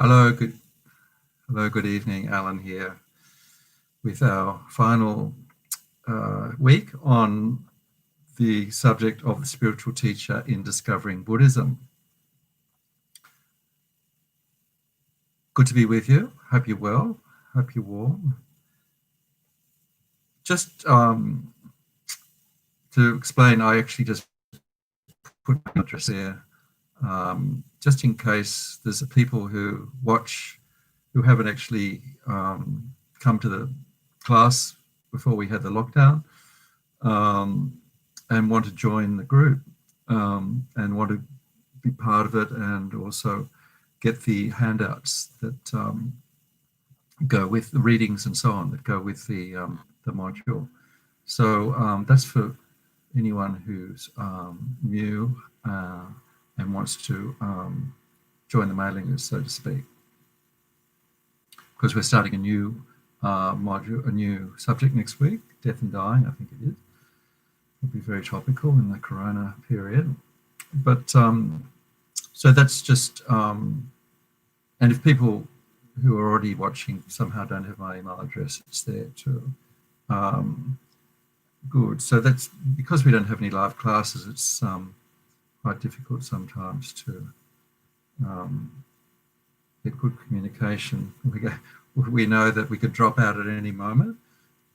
Hello, good evening. Alan here with our final week on the subject of the spiritual teacher in discovering Buddhism. Good to be with you. Hope you're well. Hope you're warm. Just to explain, I actually just put my address there, just in case there's people who watch who haven't actually come to the class before we had the lockdown, and want to join the group, and want to be part of it, and also get the handouts that go with the readings and so on that go with the module. So that's for anyone who's new and wants to join the mailing list, so to speak, because we're starting a new module, a new subject next week, death and dying, I think it is. It'll be very topical in the corona period. But so that's just, and if people who are already watching somehow don't have my email address, it's there too. Good. So that's because we don't have any live classes, it's quite difficult sometimes to get good communication. We know that we could drop out at any moment.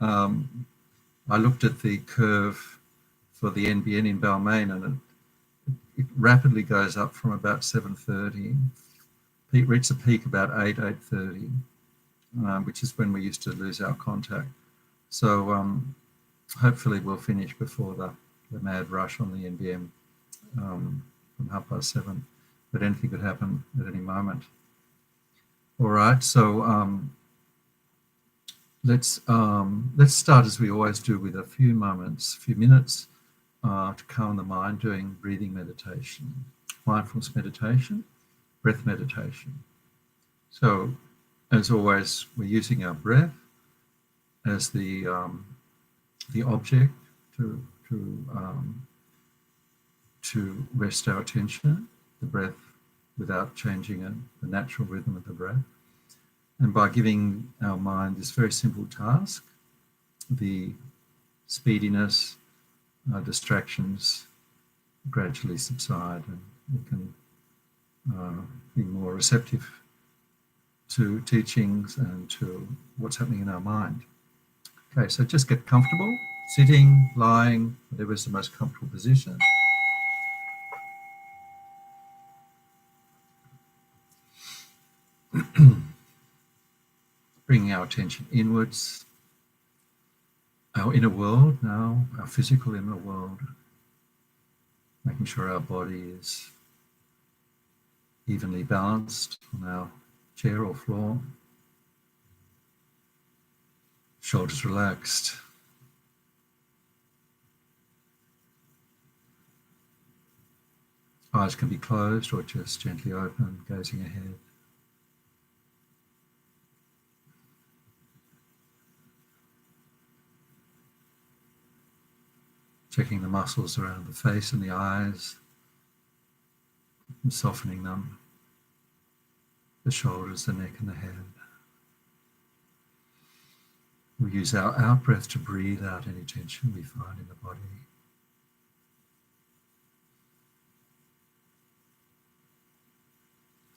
I looked at the curve for the NBN in Balmain, and it rapidly goes up from about 7:30. Reached a peak about 8:30, which is when we used to lose our contact. So hopefully we'll finish before the mad rush on the NBN from 7:30. But anything could happen at any moment. All right, so let's start as we always do with a few minutes to calm the mind, doing breathing meditation, mindfulness meditation, breath meditation. So, as always, we're using our breath as the object to rest our attention, the breath, without changing the natural rhythm of the breath. And by giving our mind this very simple task, the speediness, distractions gradually subside, and we can be more receptive to teachings and to what's happening in our mind. Okay, so just get comfortable, sitting, lying, whatever is the most comfortable position. Bringing our attention inwards, our inner world now, our physical inner world, making sure our body is evenly balanced on our chair or floor, shoulders relaxed, eyes can be closed or just gently open, gazing ahead. Checking the muscles around the face and the eyes, and softening them, the shoulders, the neck and the head. We use our out-breath to breathe out any tension we find in the body.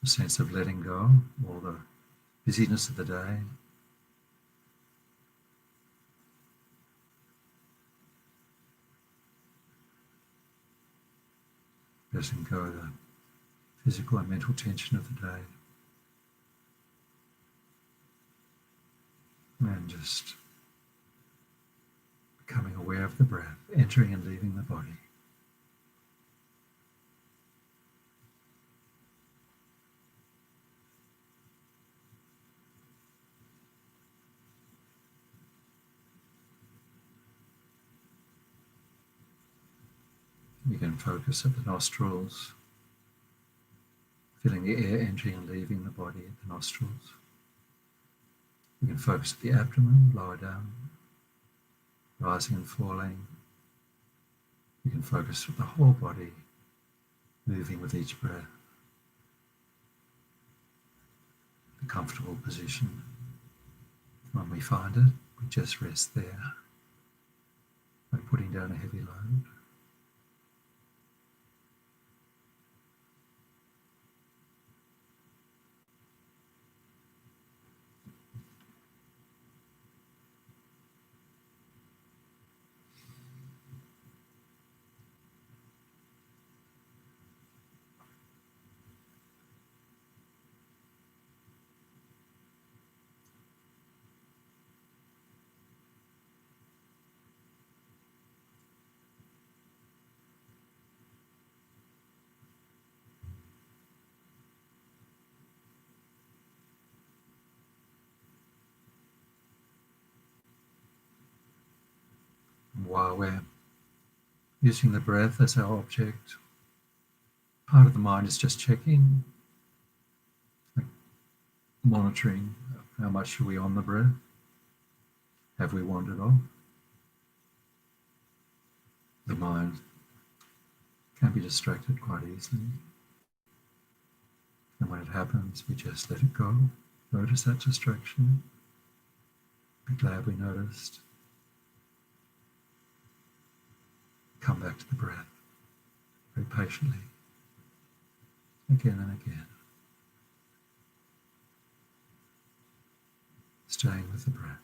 A sense of letting go all the busyness of the day. Letting go the physical and mental tension of the day. And just becoming aware of the breath, entering and leaving the body. You can focus at the nostrils, feeling the air entering and leaving the body at the nostrils. You can focus at the abdomen, lower down, rising and falling. You can focus with the whole body, moving with each breath. a comfortable position. When we find it, we just rest there, like putting down a heavy load. While we're using the breath as our object, part of the mind is just checking, like monitoring how much are we on the breath. Have we wandered off? The mind can be distracted quite easily. And when it happens, we just let it go. Notice that distraction. Be glad we noticed. Come back to the breath very patiently, again and again. Staying with the breath.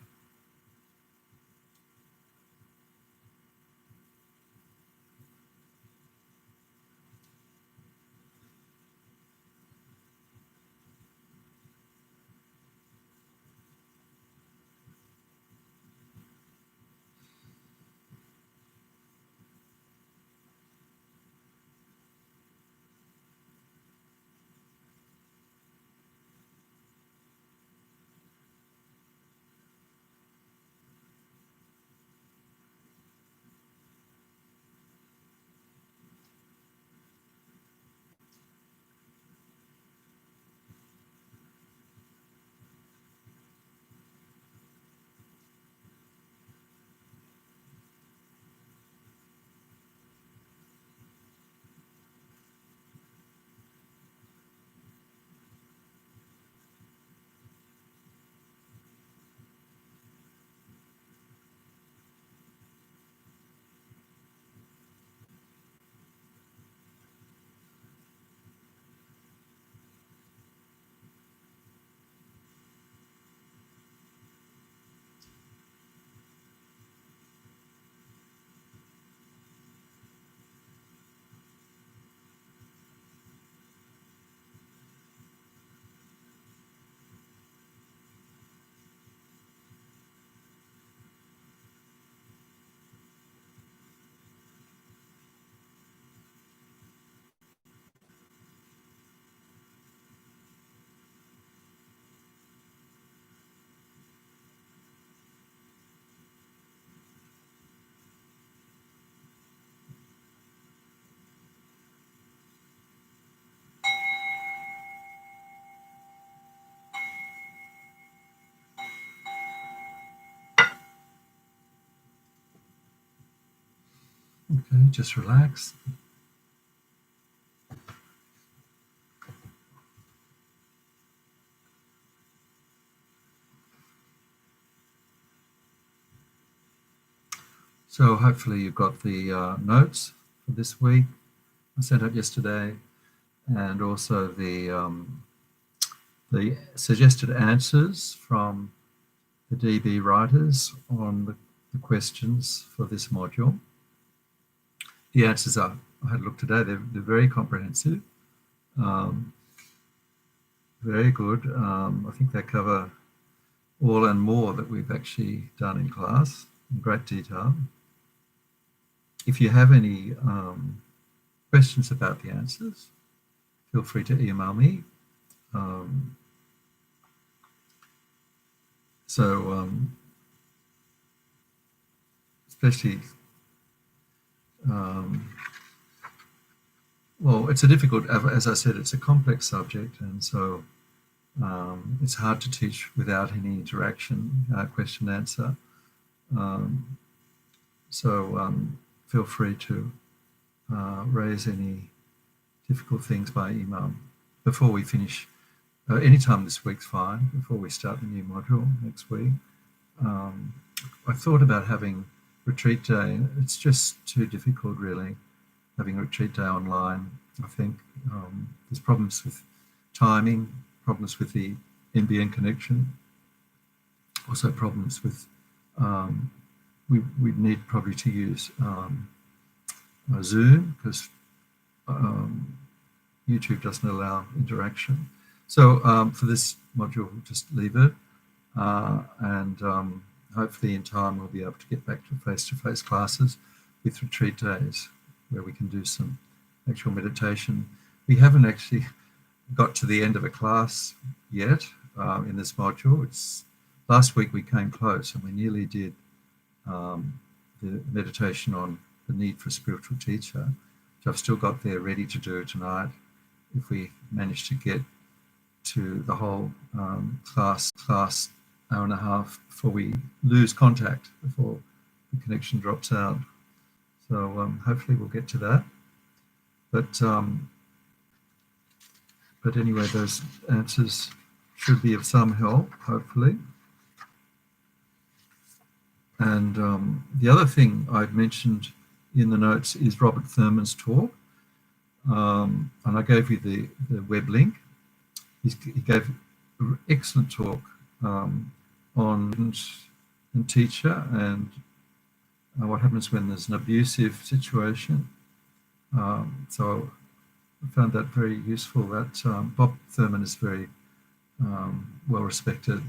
Okay, just relax. So hopefully you've got the notes for this week I sent out yesterday, and also the suggested answers from the DB writers on the questions for this module. The answers are, I had a look today, they're very comprehensive, very good. I think they cover all and more that we've actually done in class in great detail. If you have any questions about the answers, feel free to email me. Especially, well, it's a difficult, as I said, it's a complex subject, and so it's hard to teach without any interaction, question answer. Feel free to raise any difficult things by email before we finish Anytime this week's fine, before we start the new module next week. I thought about having retreat day. It's just too difficult, really, having retreat day online. I think there's problems with timing, problems with the NBN connection, also problems with, we need probably to use Zoom, because YouTube doesn't allow interaction. So for this module, we'll just leave it, and hopefully in time we'll be able to get back to face-to-face classes with retreat days where we can do some actual meditation. We haven't actually got to the end of a class yet in this module. Last week we came close, and we nearly did the meditation on the need for a spiritual teacher, which I've still got there ready to do tonight if we manage to get to the whole class hour and a half before we lose contact, before the connection drops out. So hopefully we'll get to that. But anyway, those answers should be of some help, hopefully. And the other thing I'd mentioned in the notes is Robert Thurman's talk. And I gave you the web link. He gave an excellent talk on and teacher and what happens when there's an abusive situation. So I found that very useful. That Bob Thurman is very well-respected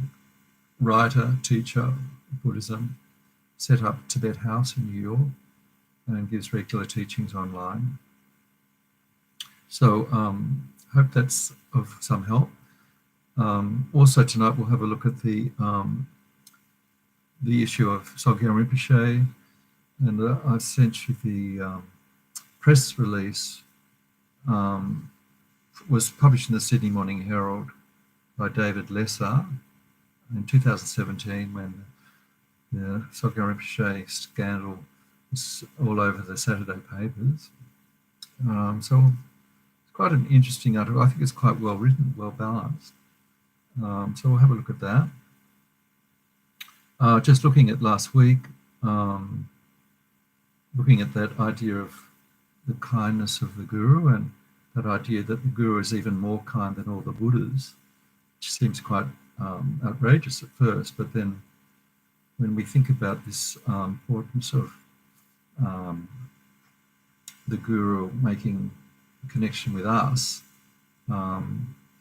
writer, teacher of Buddhism, set up Tibet House in New York and gives regular teachings online. So hope that's of some help. Also tonight we'll have a look at the issue of Soggyrinpoche, and I sent you the press release. Was published in the Sydney Morning Herald by David Lesser in 2017 when the Soggyrinpoche scandal was all over the Saturday papers. So it's quite an interesting article. I think it's quite well written, well balanced. So we'll have a look at that. Just looking at last week, looking at that idea of the kindness of the Guru and that idea that the Guru is even more kind than all the Buddhas, which seems quite outrageous at first, but then when we think about this importance of the Guru making a connection with us,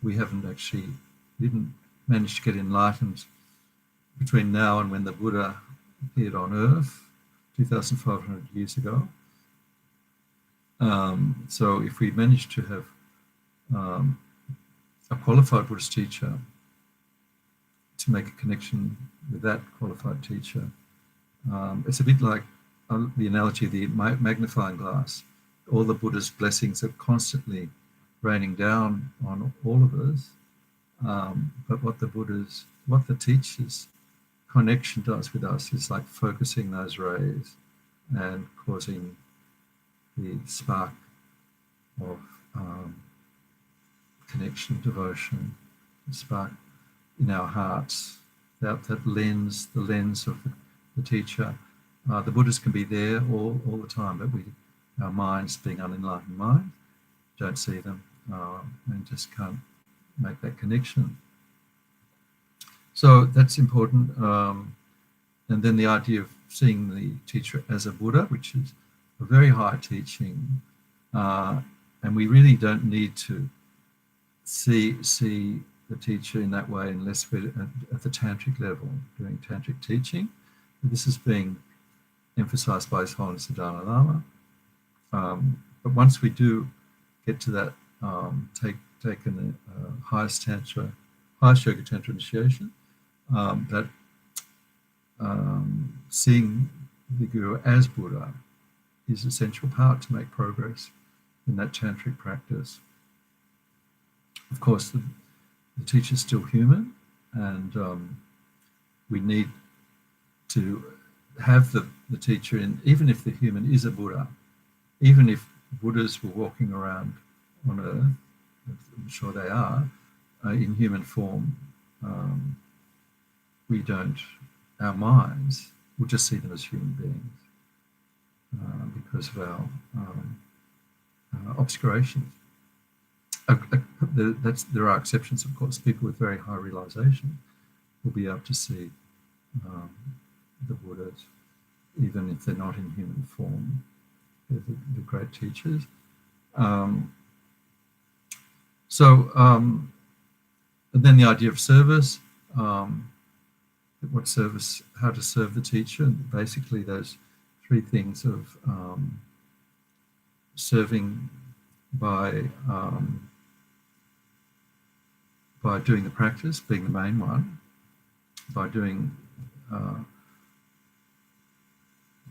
we didn't manage to get enlightened between now and when the Buddha appeared on earth 2,500 years ago. So if we manage to have a qualified Buddhist teacher to make a connection with that qualified teacher, it's a bit like the analogy of the magnifying glass. All the Buddha's blessings are constantly raining down on all of us, but what the teacher's connection does with us is like focusing those rays and causing the spark of connection, devotion, the spark in our hearts, that lens, the lens of the teacher. The Buddhas can be there all the time, but our minds, being unenlightened mind, don't see them and just can't make that connection. So that's important. And then the idea of seeing the teacher as a Buddha, which is a very high teaching, and we really don't need to see the teacher in that way unless we're at the tantric level doing tantric teaching. This is being emphasized by His Holiness the Dalai Lama. But once we do get to that, taken the highest yoga tantra initiation, that seeing the Guru as Buddha is an essential part to make progress in that tantric practice. Of course, the teacher is still human, and we need to have the teacher in, even if the human is a Buddha, even if Buddhas were walking around on earth, I'm sure they are, in human form, our minds will just see them as human beings because of our obscurations. There are exceptions, of course. People with very high realization will be able to see the Buddhas, even if they're not in human form. They're the great teachers. And then the idea of service, what service, how to serve the teacher, and basically those three things of serving by doing the practice, being the main one, by doing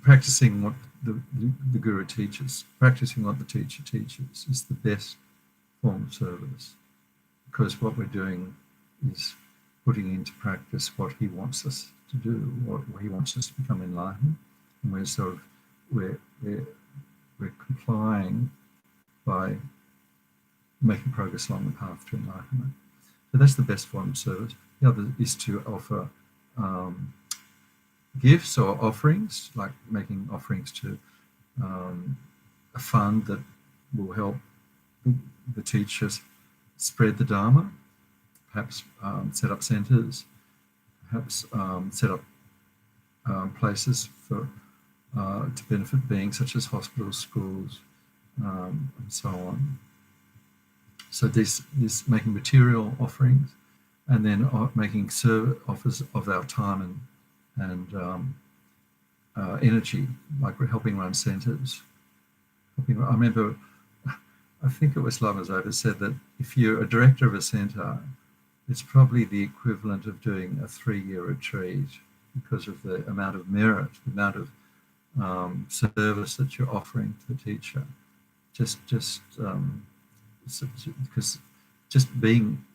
practicing what the guru teaches, practicing what the teacher teaches is the best form of service, because what we're doing is putting into practice what he wants us to do, what he wants us to become enlightened, and we're complying by making progress along the path to enlightenment. So that's the best form of service. The other is to offer gifts or offerings, like making offerings to a fund that will help the teachers spread the Dharma, perhaps set up centres, perhaps set up places for to benefit beings such as hospitals, schools, and so on. So this making material offerings, and then making offers of our time and energy, like we're helping run centres. I remember, I think it was Lamiyashis said that if you're a director of a centre, it's probably the equivalent of doing a 3-year retreat because of the amount of merit, the amount of service that you're offering to the teacher. Because just being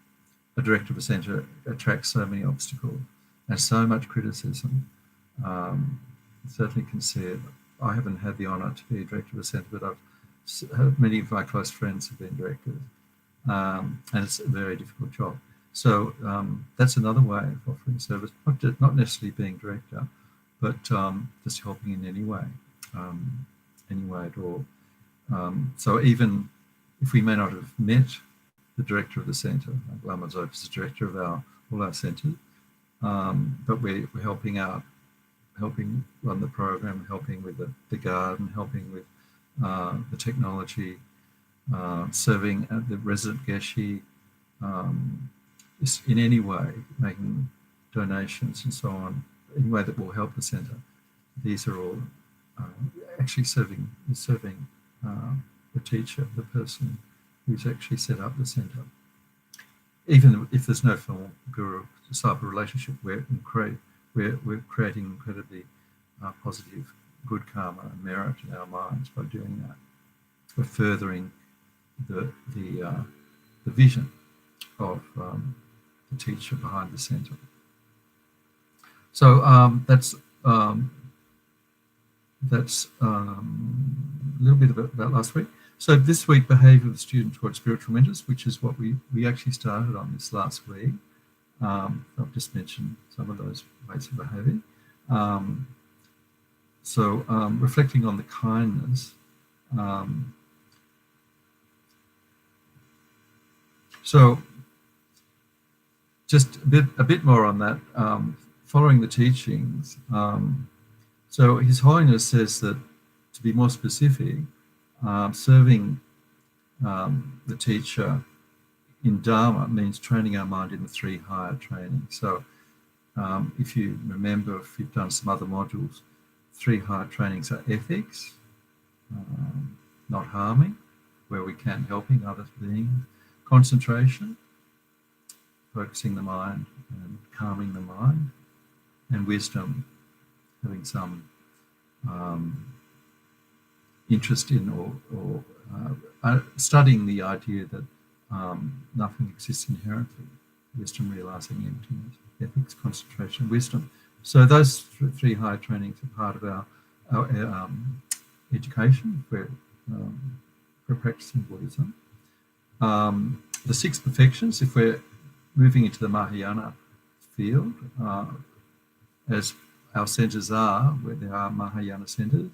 a director of a centre attracts so many obstacles and so much criticism. I certainly can see it. I haven't had the honour to be a director of a centre, but many of my close friends have been directors, and it's a very difficult job. So that's another way of offering service, not necessarily being director, but just helping in any way at all. So even if we may not have met the director of the centre, like Lamiyashis is the director of all our centres, but we're helping out, helping run the program, helping with the garden, helping with the technology, serving at the resident geshe, in any way, making donations and so on, any way that will help the centre. These are all actually serving the teacher, the person who's actually set up the centre. Even if there's no formal guru-disciple relationship, we're creating incredibly positive, good karma and merit in our minds by doing that. We're furthering the vision of the teacher behind the centre. So that's a little bit about last week. So this week, behaviour of the student towards spiritual mentors, which is what we actually started on this last week. I've just mentioned some of those ways of behaving. So reflecting on the kindness. So just a bit more on that, following the teachings. So His Holiness says that, to be more specific, serving the teacher in Dharma means training our mind in the 3 higher trainings. So if you remember, if you've done some other modules, 3 higher trainings are ethics, not harming, where we can, helping other beings, concentration, focusing the mind and calming the mind, and wisdom, having some interest in or studying the idea that nothing exists inherently, wisdom realizing emptiness, ethics, concentration, wisdom. So those 3 higher trainings are part of our education for practicing Buddhism. The 6 perfections, if we're moving into the Mahayana field, as our centres are, where there are Mahayana centres.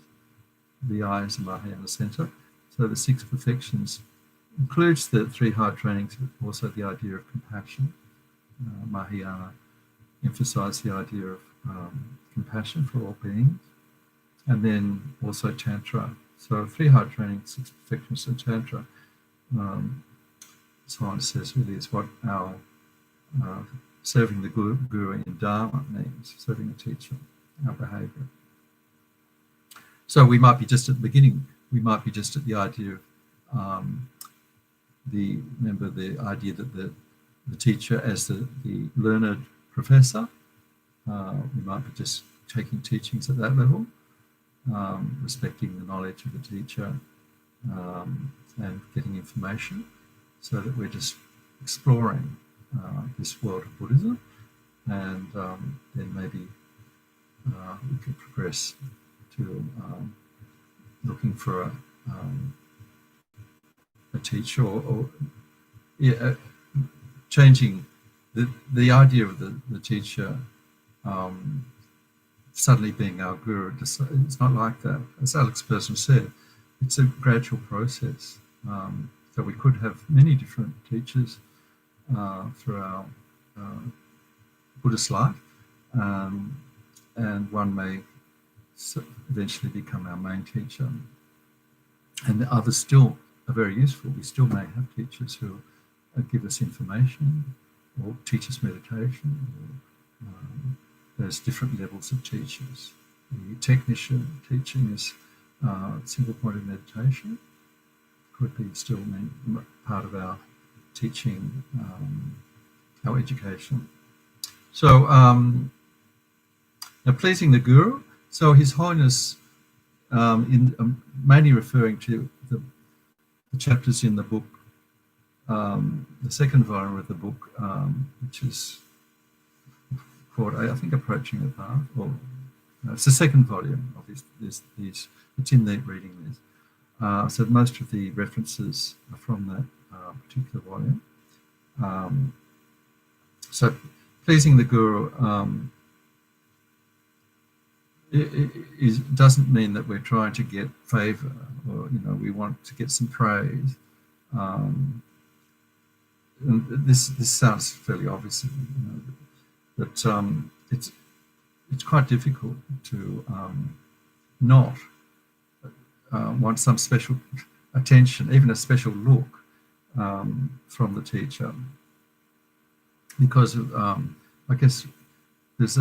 The eye is a Mahayana centre. So the 6 perfections includes the 3 hard trainings, but also the idea of compassion. Mahayana emphasise the idea of compassion for all beings. And then also Tantra. So 3 hard trainings, 6 perfections, and Tantra, science says, really is what our serving the guru in Dharma means, serving a teacher, our behaviour. So we might be just at the beginning. We might be just at the idea of remember the idea that the teacher as the learned professor. We might be just taking teachings at that level, respecting the knowledge of the teacher, and getting information, so that we're just exploring this world of Buddhism, and then maybe we could progress to looking for a teacher, or changing the idea of the teacher suddenly being our guru. It's not like that. As Alex Person said, it's a gradual process. So we could have many different teachers through our Buddhist life, and one may eventually become our main teacher. And the others still are very useful. We still may have teachers who give us information or teach us meditation. There's different levels of teachers. The technician teaching is single pointed meditation. Could be still part of our teaching, our education. So now pleasing the guru. So His Holiness, mainly referring to the chapters in the book, the second volume of the book, which is called, I think, Approaching the Path, or it's the second volume of these. It's in the reading list. So most of the references are from that particular volume. So pleasing the guru doesn't mean that we're trying to get favour, or we want to get some praise. And this sounds fairly obvious, but it's quite difficult to not want some special attention, even a special look from the teacher, because I guess there's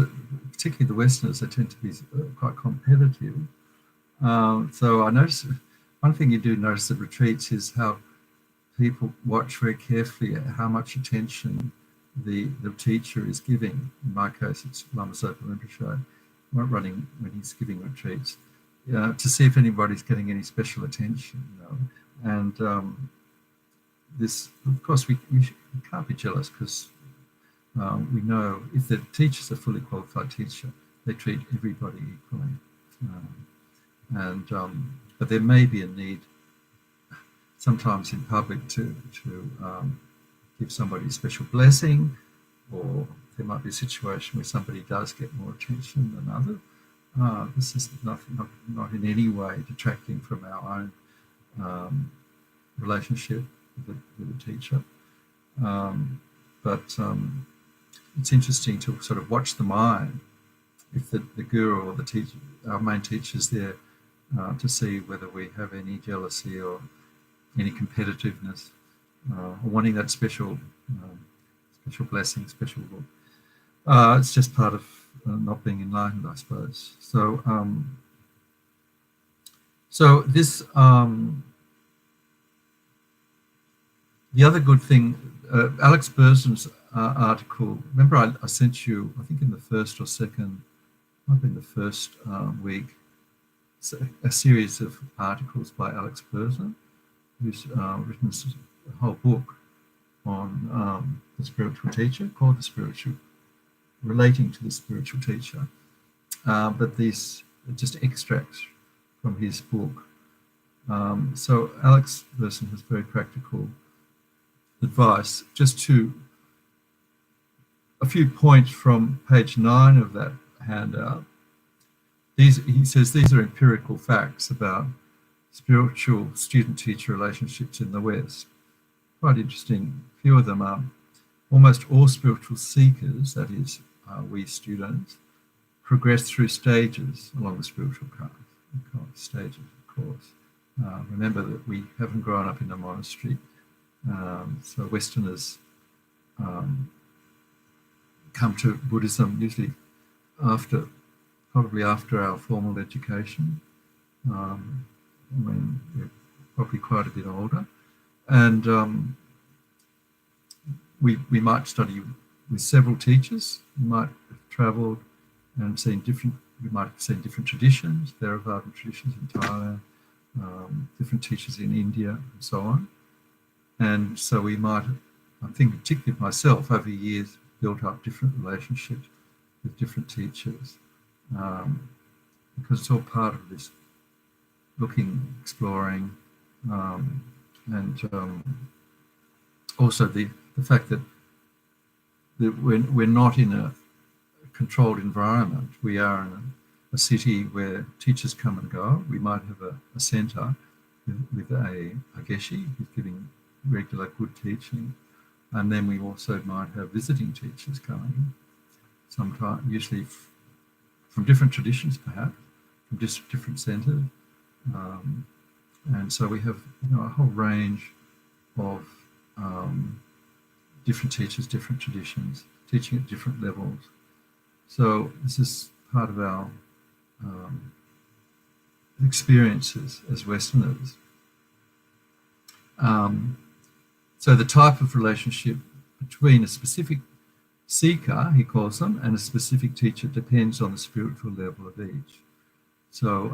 particularly the Westerners, they tend to be quite competitive. So I notice one thing you do notice at retreats is how people watch very carefully at how much attention the teacher is giving. In my case, it's Lama Zopa Rinpoche, running when he's giving retreats, to see if anybody's getting any special attention. And this, of course, we can't be jealous, because we know if the teacher's a fully qualified teacher, they treat everybody equally. But there may be a need sometimes in public to give somebody a special blessing, or there might be a situation where somebody does get more attention than others. This is not in any way detracting from our own relationship with the teacher. But it's interesting to sort of watch the mind, if the guru or the teacher, our main teacher, is there, to see whether we have any jealousy or any competitiveness, or wanting that special blessing, special look. It's just part of not being enlightened, I suppose. So, so this, the other good thing, Alex Berzon's article, remember I sent you, I think in the first or second, might have been the first week, a series of articles by Alex Berzon, who's written a whole book on the spiritual teacher, called relating to the spiritual teacher. But these are just extracts from his book. So Alex Berzon has very practical advice, just to a few points from page 9 of that handout. He says these are empirical facts about spiritual student-teacher relationships in the West. Quite interesting. A few of them are almost all spiritual seekers, that is, we students, progress through stages along the spiritual path. Stages, of course. Remember that we haven't grown up in a monastery, so Westerners come to Buddhism usually probably after our formal education, when we're probably quite a bit older, and we might study with several teachers. We might have travelled and we might have seen different traditions, Theravada traditions in Thailand, different teachers in India, and so on. And so we might, I think particularly myself, over years, built up different relationships with different teachers, because it's all part of this looking, exploring, and also the fact that we're not in a controlled environment. We are in a city where teachers come and go. We might have a centre with a geshe who's giving regular good teaching, and then we also might have visiting teachers coming, sometimes usually from different traditions, perhaps from different centres, and so we have a whole range of different teachers, different traditions, teaching at different levels. So this is part of our experiences as Westerners. So the type of relationship between a specific seeker, he calls them, and a specific teacher depends on the spiritual level of each. So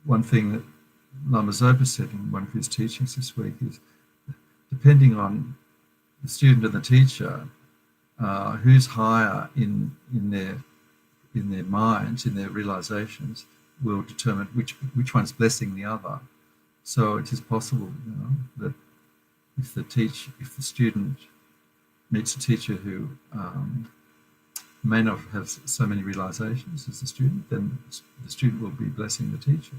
one thing that Lama Zopa said in one of his teachings this week is, depending on the student and the teacher, who's higher in their minds, in their realizations, will determine which one's blessing the other. So it is possible, that if the student meets a teacher who may not have so many realizations as the student, then the student will be blessing the teacher.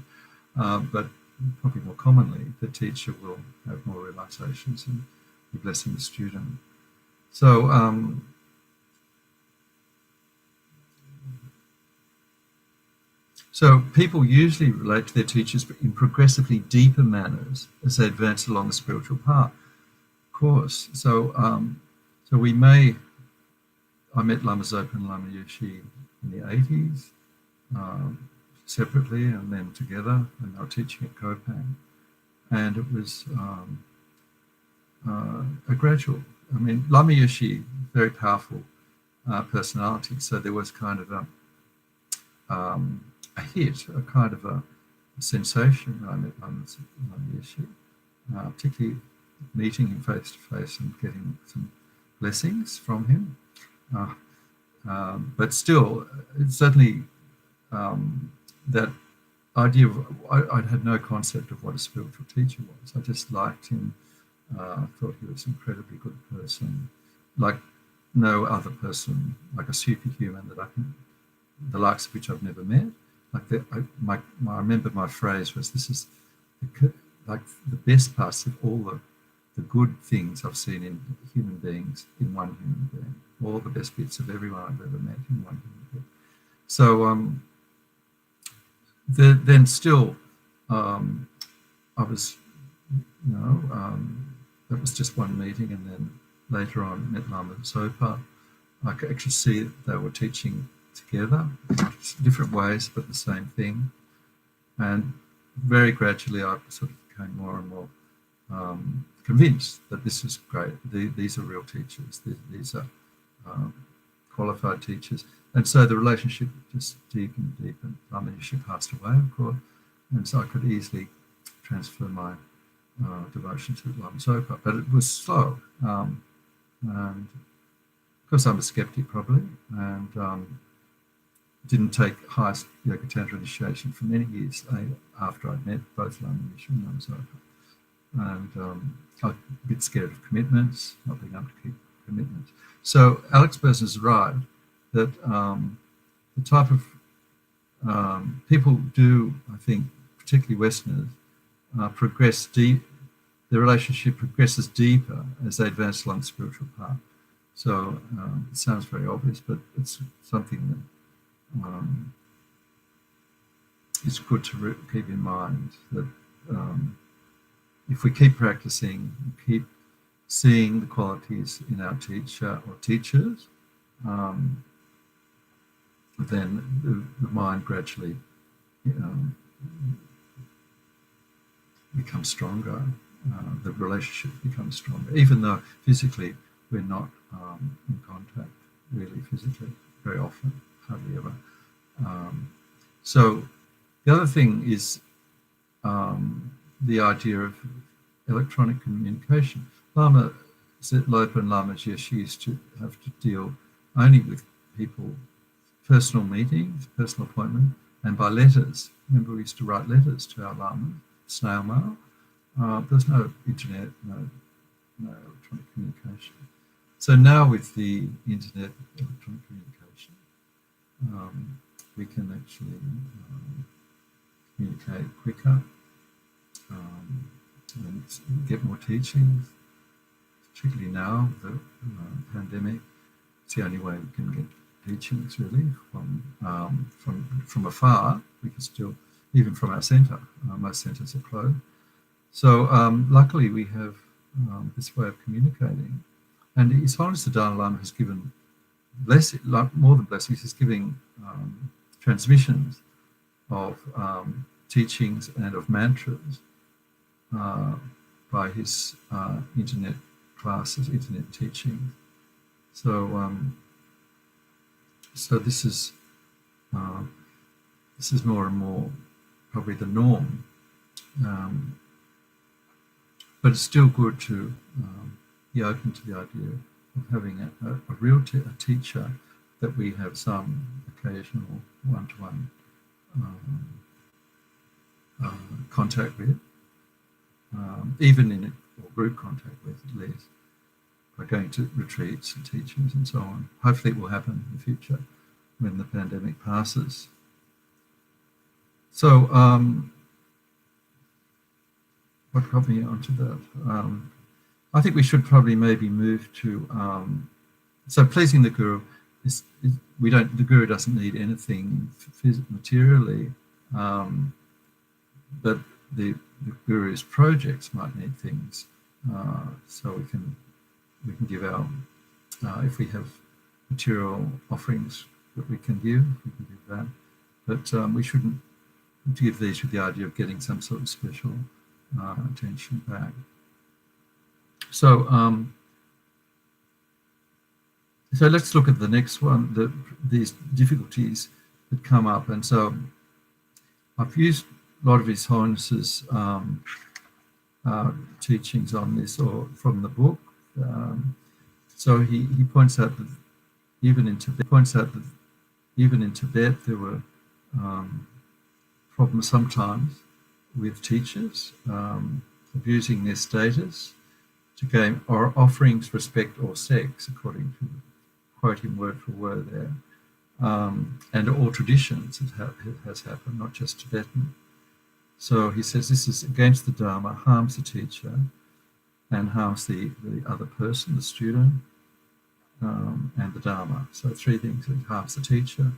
But probably more commonly, the teacher will have more realizations and be blessing the student. So so people usually relate to their teachers in progressively deeper manners as they advance along the spiritual path. Of course. So so I met Lama Zopa and Lamiyashi in the 80s, separately and then together, and they were teaching at Kopang. And it was a gradual, Lamiyashi, very powerful personality, so there was kind of a hit, a kind of a sensation when I met Lamiyashi, particularly meeting him face to face and getting some blessings from him. But still, it's certainly that idea of, I had no concept of what a spiritual teacher was. I just liked him. I thought he was an incredibly good person, like no other person, like a superhuman the likes of which I've never met. I remember my phrase was, this is like the best parts of all the good things I've seen in human beings in one human being. All the best bits of everyone I've ever met in one human being. So then still, I was, that was just one meeting, and then later on met Lama Zopa. I could actually see that they were teaching together, different ways, but the same thing. And very gradually, I sort of became more and more convinced that this is great. These are real teachers. These are qualified teachers. And so the relationship just deepened and deepened. Lamiyashi passed away, of course, and so I could easily transfer my devotion to Lama Zopa. But it was slow. And because I'm a skeptic, probably, and didn't take highest Yoga Tantra initiation for many years after I'd met both Lamiyashis and Lama Zopa. And I was a bit scared of commitments, not being able to keep commitment. So Alex Burson is right that the type of people do, I think, particularly Westerners, progress deep. The relationship progresses deeper as they advance along the spiritual path. So it sounds very obvious, but it's something that is good to keep in mind, that if we keep practicing, keep seeing the qualities in our teacher or teachers, then the mind gradually becomes stronger. The relationship becomes stronger, even though physically we're not in contact, really physically, very often, hardly ever. So the other thing is the idea of electronic communication. Lama Lopa and Lamiyashis used to have to deal only with people, personal meetings, personal appointment, and by letters. Remember, we used to write letters to our Lama, snail mail. There's no internet, no electronic communication. So now with the internet, electronic communication, we can actually communicate quicker and get more teachings, particularly now, the pandemic. It's the only way we can get teachings, really, from afar. We can still, even from our centre, most centres are closed. So luckily we have this way of communicating. And His Holiness the Dalai Lama has given more than blessings, he's giving transmissions of teachings and of mantras by his internet classes, internet teaching. So this is more and more probably the norm, but it's still good to be open to the idea of having a real teacher that we have some occasional one-to-one contact with, even in or group contact with, at least, by going to retreats and teachings and so on. Hopefully it will happen in the future when the pandemic passes. So what got me onto that? I think we should probably maybe move to, so pleasing the Guru is the Guru doesn't need anything materially, but the Guru's projects might need things. So we can give our, if we have material offerings that we can give that. But we shouldn't give these with the idea of getting some sort of special attention back. So, so let's look at the next one, these difficulties that come up. And so I've used a lot of His Holiness's teachings on this, or from the book. So he points out that even in Tibet there were problems sometimes with teachers abusing their status to gain or offerings, respect, or sex, according to quoting word for word there, and all traditions has happened, not just Tibetan. So he says this is against the Dharma, harms the teacher, and harms the other person, the student, and the Dharma. So three things: it harms the teacher,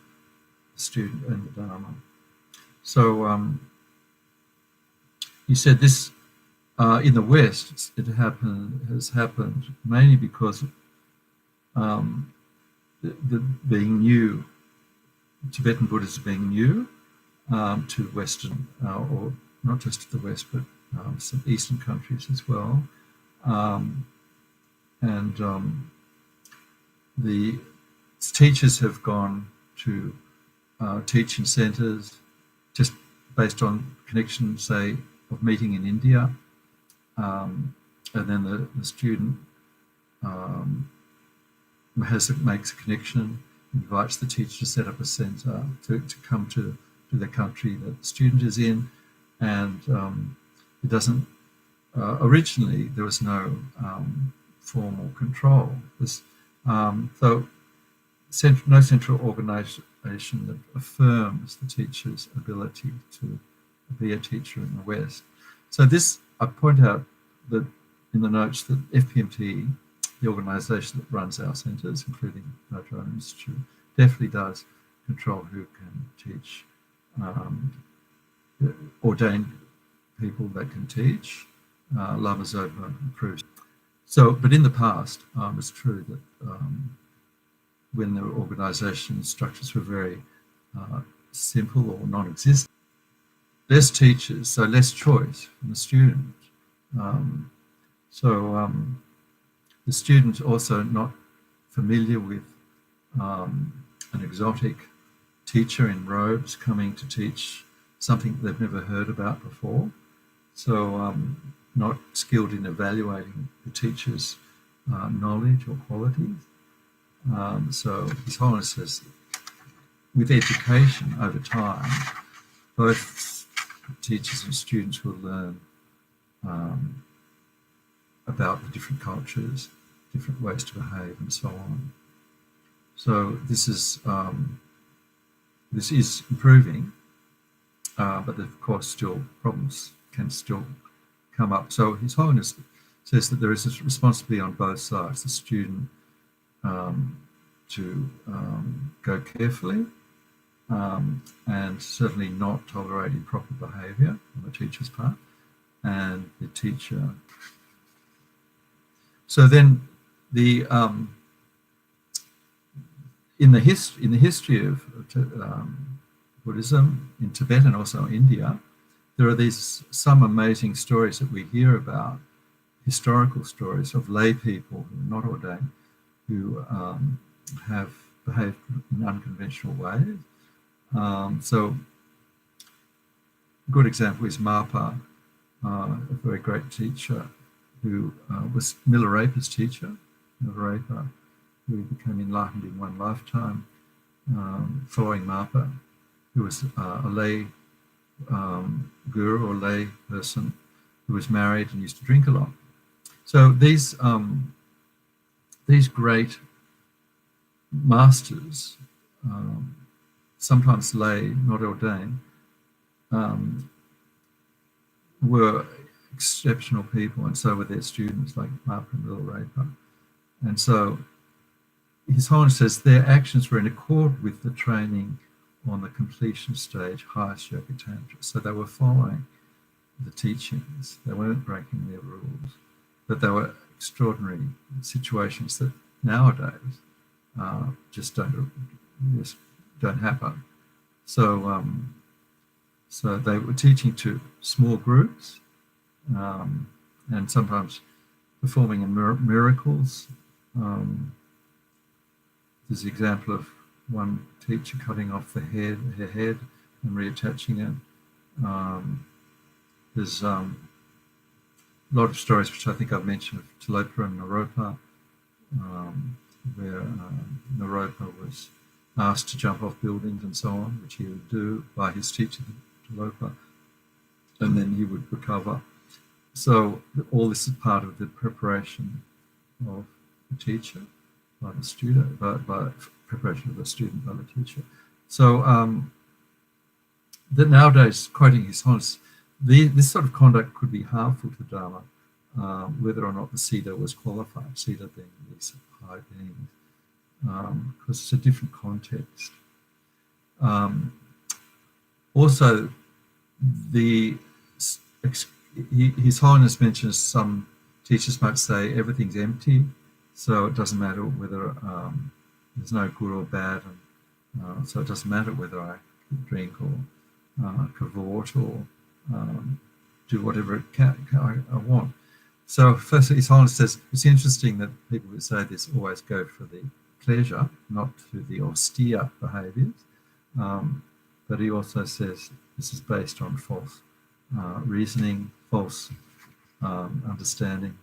the student, and the Dharma. So he said this in the West has happened mainly because the being new, Tibetan Buddhism being new to Western, or not just to the West, but some Eastern countries as well. The teachers have gone to teaching centres just based on connection, say, of meeting in India, and then the student makes a connection, invites the teacher to set up a centre to come to the country that the student is in, and it doesn't. Originally, there was no formal control. So no central organisation that affirms the teacher's ability to be a teacher in the West. So this, I point out that in the notes that FPMT, the organisation that runs our centres, including our own institute, definitely does control who can teach, ordained people that can teach. Lama Zopa approves. So, but in the past, it's true that when the organisation structures were very simple or non-existent, less teachers, so less choice from the student. The student also not familiar with an exotic teacher in robes coming to teach something they've never heard about before. So not skilled in evaluating the teacher's knowledge or qualities. So His Holiness says, with education over time, both teachers and students will learn about the different cultures, different ways to behave, and so on. So this is improving, but of course still problems can still come up. So His Holiness says that there is a responsibility on both sides, the student to go carefully and certainly not tolerate improper behaviour on the teacher's part, and the teacher. So then the in the history of Buddhism in Tibet and also India, there are some amazing stories that we hear about, historical stories of lay people who are not ordained, who have behaved in unconventional ways. So a good example is Mapa, a very great teacher who was Milarepa's teacher, Milarepa, who became enlightened in one lifetime, following Mapa, who was a lay guru or lay person who was married and used to drink a lot. So these great masters, sometimes lay, not ordained, were exceptional people, and so were their students like Mapa and Milarepa. And so His Holiness says their actions were in accord with the training on the completion stage, highest yoga tantra. So they were following the teachings. They weren't breaking their rules, but they were extraordinary situations that nowadays just don't happen. So so they were teaching to small groups and sometimes performing miracles. There's the example of one teacher cutting off her head and reattaching it. There's a lot of stories which I think I've mentioned of Tilopa and Naropa, where Naropa was asked to jump off buildings and so on, which he would do by his teacher Tilopa, and then he would recover. So all this is part of the preparation of the teacher by the student, by preparation of the student by the teacher. So that nowadays, quoting His Holiness, this sort of conduct could be harmful to Dharma, whether or not the Siddha was qualified, Siddha being these high beings, because it's a different context. Also, His Holiness mentions some teachers might say everything's empty, so it doesn't matter whether there's no good or bad, and so it doesn't matter whether I drink or cavort or do whatever I want. So firstly, His Holiness says it's interesting that people who say this always go for the pleasure, not for the austere behaviours. But he also says this is based on false reasoning, false understanding,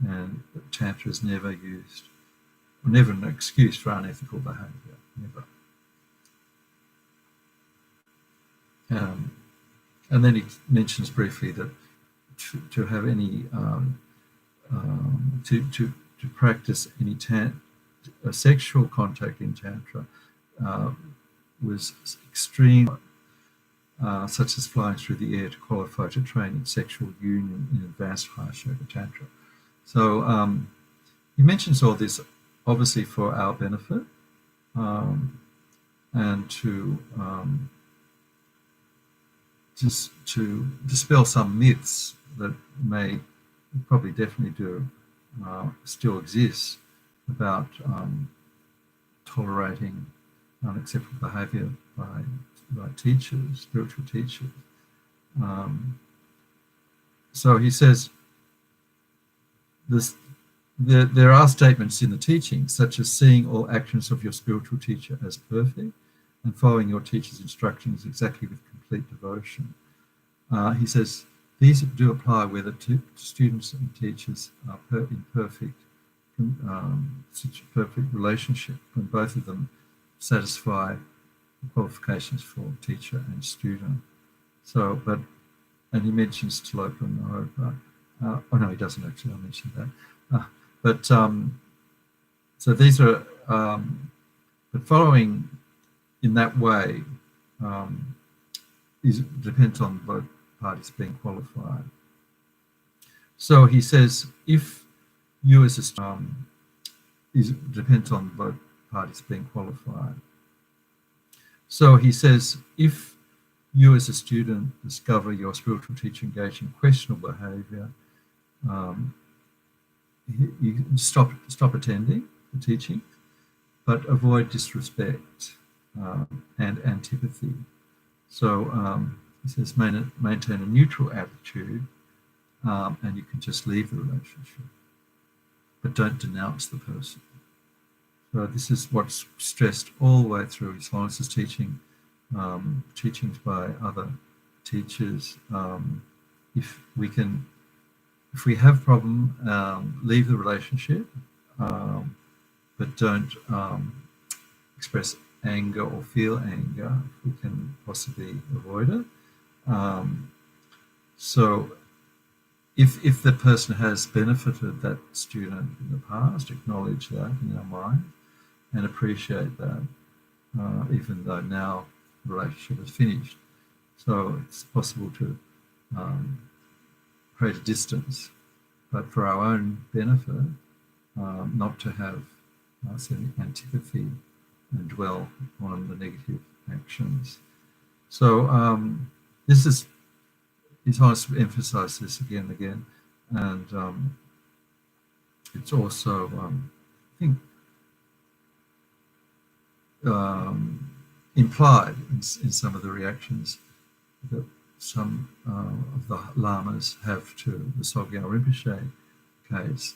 and that Tantra is never used, never an excuse for unethical behaviour, never. And then he mentions briefly that to have any to practice any sexual contact in Tantra was extreme, such as flying through the air to qualify to train in sexual union in advanced Hatha Yoga Tantra. So he mentions all this obviously for our benefit and to just to dispel some myths that may probably definitely do still exist about tolerating unacceptable behaviour by teachers, spiritual teachers. So he says there are statements in the teachings such as seeing all actions of your spiritual teacher as perfect and following your teacher's instructions exactly with complete devotion. He says these do apply whether students and teachers are in perfect relationship when both of them satisfy the qualifications for teacher and student. So, and he mentions Tilopa and Naropa. Oh no, he doesn't actually. I mentioned that. So these are, but following in that way depends on both parties being qualified. So he says, if you as a depends on both parties being qualified. So he says, if you as a student discover your spiritual teacher engaged in questionable behaviour, you stop attending the teaching, but avoid disrespect and antipathy. So he says maintain a neutral attitude, and you can just leave the relationship, but don't denounce the person. So this is what's stressed all the way through His Holiness's teaching, teachings by other teachers. If we have problem, leave the relationship, but don't express anger or feel anger if we can possibly avoid it. So if the person has benefited that student in the past, acknowledge that in our mind and appreciate that, even though now the relationship is finished. So it's possible to create a distance, but for our own benefit, not to have any antipathy and dwell on the negative actions. So this is, His Holiness emphasised this again and again, and it's also, I think, implied in some of the reactions that some of the lamas have to the soggyrinpoche case.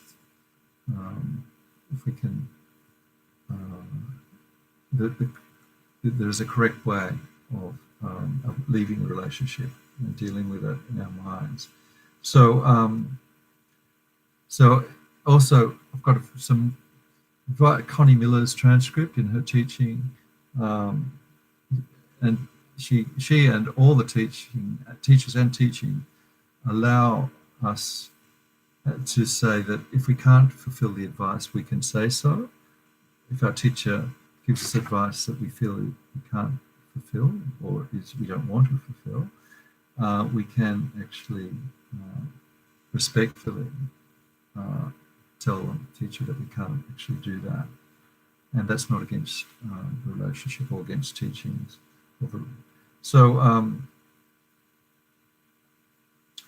If we can, there is a correct way of leaving the relationship and dealing with it in our minds. So, so also I've got some Connie Miller's transcript in her teaching, and she and all the teachers and teaching allow us to say that if we can't fulfill the advice, we can say so. If our teacher gives us advice that we feel we can't fulfill or we don't want to fulfill, we can actually respectfully tell the teacher that we can't actually do that. And that's not against the relationship or against teachings. So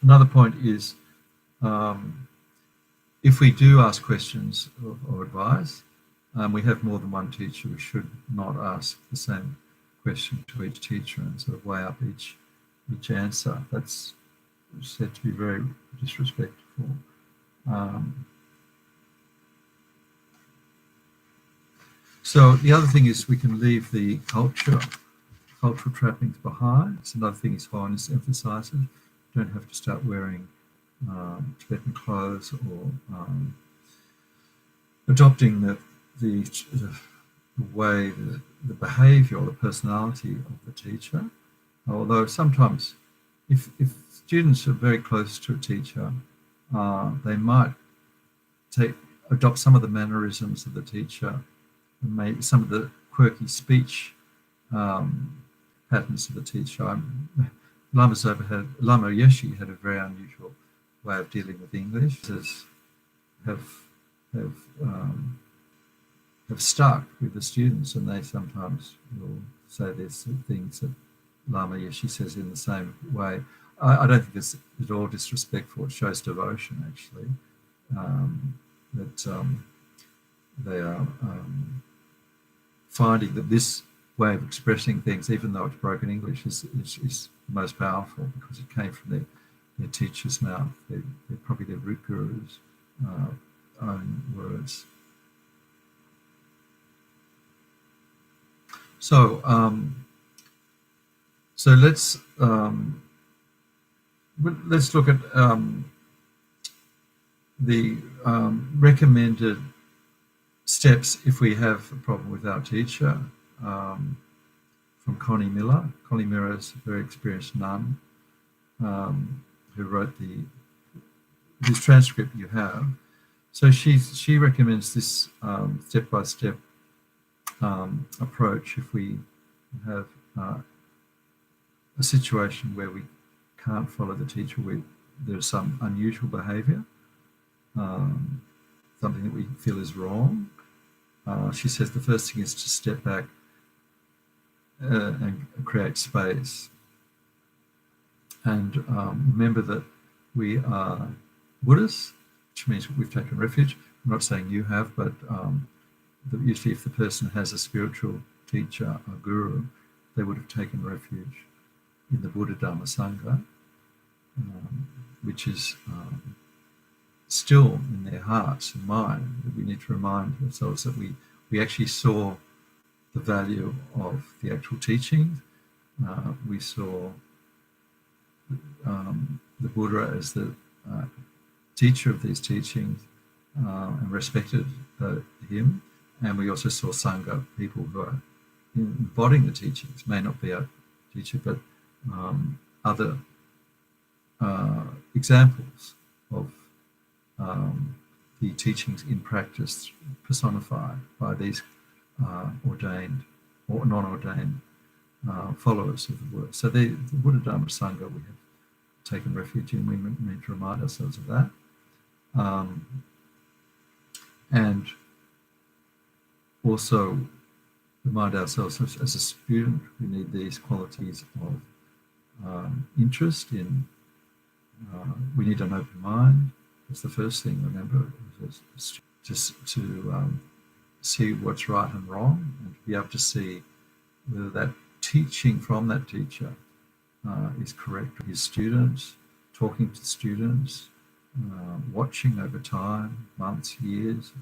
another point is, if we do ask questions or advice, we have more than one teacher, we should not ask the same question to each teacher and sort of weigh up each answer. That's said to be very disrespectful. So the other thing is we can leave the cultural trappings behind. It's another thing His Holiness emphasises. You don't have to start wearing Tibetan clothes or adopting the way, the behaviour or the personality of the teacher. Although sometimes if students are very close to a teacher, they might take adopt some of the mannerisms of the teacher, and maybe some of the quirky speech patterns of the teacher. Lamiyashi had a very unusual way of dealing with English. Have stuck with the students, and they sometimes will say there's things that Lamiyashi says in the same way. I don't think it's at all disrespectful. It shows devotion, actually, that they are finding that this way of expressing things, even though it's broken English, is the most powerful because it came from their teacher's mouth. They're probably their root guru's own words. So let's look at the recommended steps if we have a problem with our teacher, from Connie Miller. Connie Miller is a very experienced nun who wrote this transcript you have. So she recommends this step-by-step approach if we have a situation where we can't follow the teacher, there's some unusual behaviour, something that we feel is wrong. She says the first thing is to step back and create space. And remember that we are Buddhists, which means we've taken refuge. I'm not saying you have, but usually if the person has a spiritual teacher, a guru, they would have taken refuge in the Buddha Dhamma Sangha, which is still in their hearts and mind. We need to remind ourselves that we actually saw the value of the actual teachings. We saw the Buddha as the teacher of these teachings and respected him. And we also saw Sangha, people who are embodying the teachings, may not be our teacher, but other examples of the teachings in practice personified by these ordained or non-ordained followers of the word. So the Buddha Dhamma Sangha we have taken refuge in. We need to remind ourselves of that. And also remind ourselves as a student, we need these qualities of interest in, we need an open mind. That's the first thing, remember, just to see what's right and wrong, and to be able to see whether that teaching from that teacher is correct. His students, talking to students, watching over time, months, years,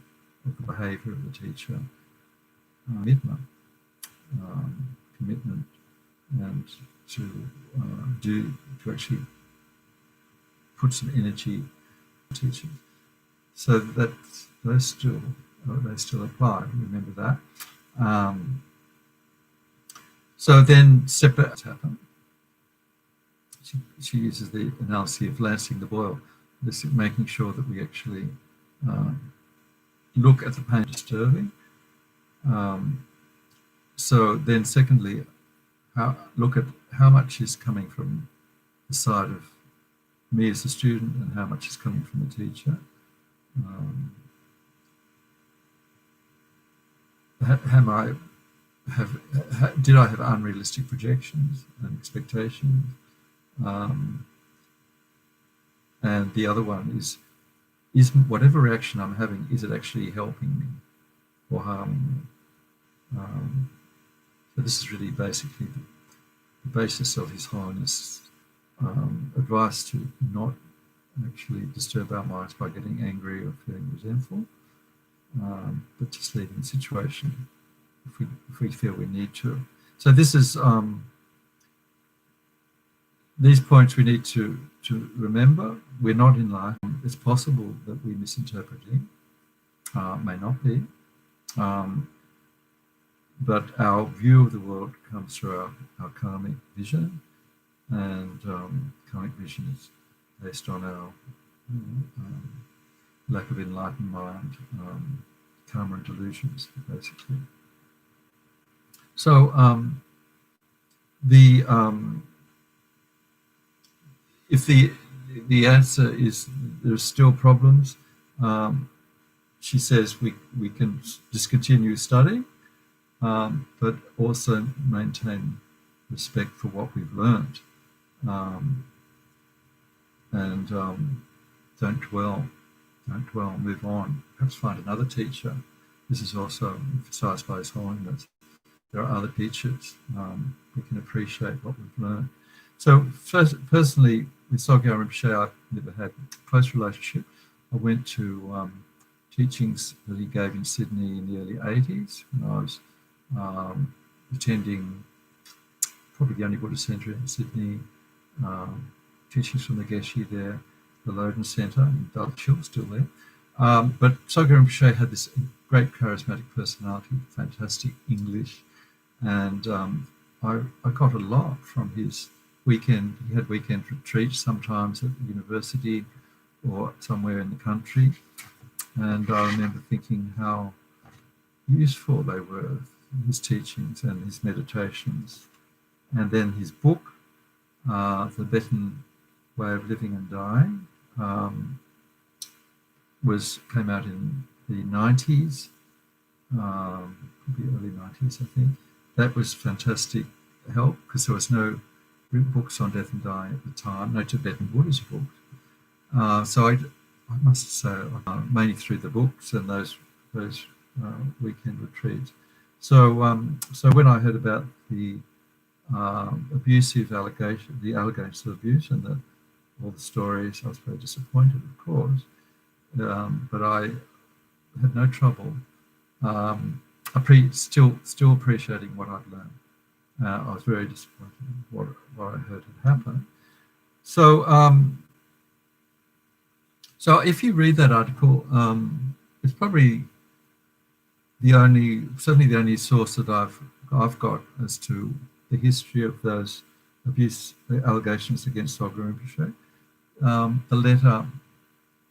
of the behaviour of the teacher, commitment, and to actually put some energy into teaching. So that they still apply. Remember that. So then setbacks happen. She uses the analogy of lancing the boil, this making sure that we actually look at the pain disturbing. So then secondly, look at how much is coming from the side of me as a student and how much is coming from the teacher. Did I have unrealistic projections and expectations? And the other one is whatever reaction I'm having, is it actually helping me or harming me? So this is really basically the basis of His Holiness' advice to not actually disturb our minds by getting angry or feeling resentful, but just leaving the situation if we feel we need to. So this is these points we need to remember. We're not enlightened. It's possible that we're misinterpreting, may not be, but our view of the world comes through our karmic vision, and karmic vision is based on our lack of enlightened mind, karma and delusions, basically. So if the answer is there's still problems, she says we can discontinue study, but also maintain respect for what we've learned, and don't dwell, move on. Perhaps find another teacher. This is also emphasised by His Holiness. There are other teachers. We can appreciate what we've learned. So personally, with Soggyrinpoche, I've never had a close relationship. I went to teachings that he gave in Sydney in the early 80s when I was attending probably the only Buddhist centre in Sydney, teachings from the Geshe there, the Loden Centre in Dulwich Hill, still there. But Soggyrinpoche had this great charismatic personality, fantastic English, and I got a lot from his weekend. He had weekend retreats sometimes at the university or somewhere in the country, and I remember thinking how useful they were, his teachings and his meditations. And then his book, The Tibetan Way of Living and Dying, came out in the 90s, probably early 90s, I think. That was fantastic help because there was no written books on death and dying at the time, no Tibetan Buddhist books. So I must say, mainly through the books and those weekend retreats. So when I heard about the the allegations of abuse and all the stories, I was very disappointed, of course. But I had no trouble. Still appreciating what I'd learned. I was very disappointed in what I heard had happened. So so if you read that article, it's probably certainly the only source that I've got as to the history of those abuse allegations against Soggyrinpoche. The letter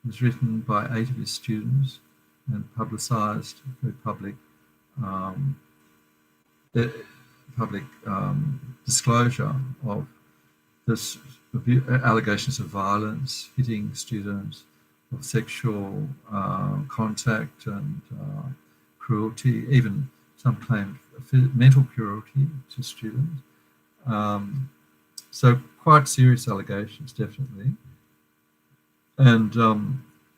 was written by 8 of his students and publicised, very public disclosure of this allegations of violence, hitting students, of sexual contact and cruelty, even some claimed mental cruelty to students. So quite serious allegations, definitely. And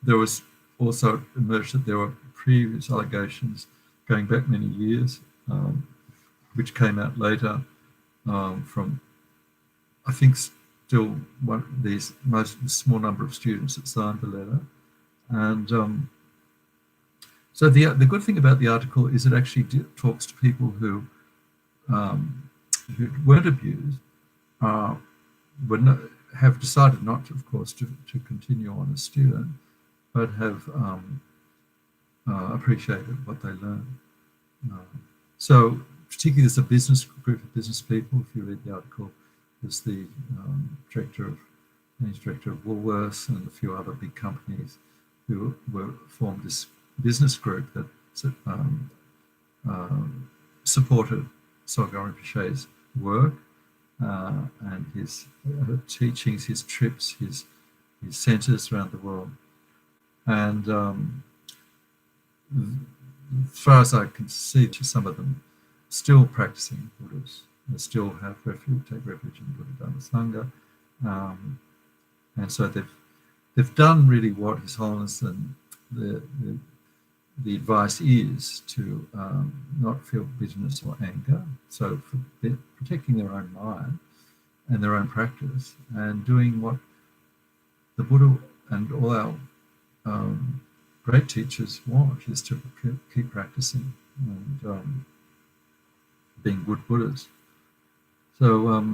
there was also emerged that there were previous allegations going back many years, which came out later from, I think, still most small number of students that signed the letter. And so the good thing about the article is it actually talks to people who weren't abused, have decided not to, of course, to continue on as student, but have appreciated what they learned. So particularly there's a group of business people, if you read the article, there's the managing director of Woolworths and a few other big companies who formed this business group that supported Soggyrinpoche's work and his teachings, his trips, his centres around the world. And as far as I can see, some of them still practicing Buddhists. They still have take refuge in Buddha Dhamma Sangha. And so they've done really what His Holiness and the advice is to not feel bitterness or anger. So for protecting their own mind and their own practice and doing what the Buddha and all our great teachers want is to keep practicing and being good Buddhas. So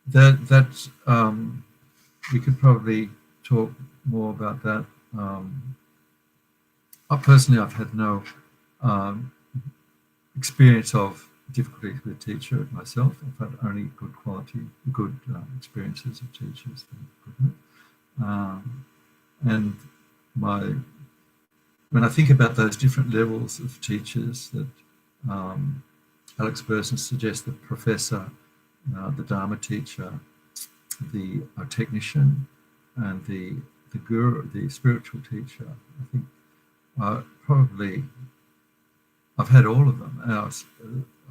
that we could probably talk more about that. Personally, I've had no experience of difficulty with a teacher myself. I've had only good experiences of teachers. And when I think about those different levels of teachers that Alex Burson suggests, the professor, the Dharma teacher, the technician, and the guru, the spiritual teacher, I think I've had all of them,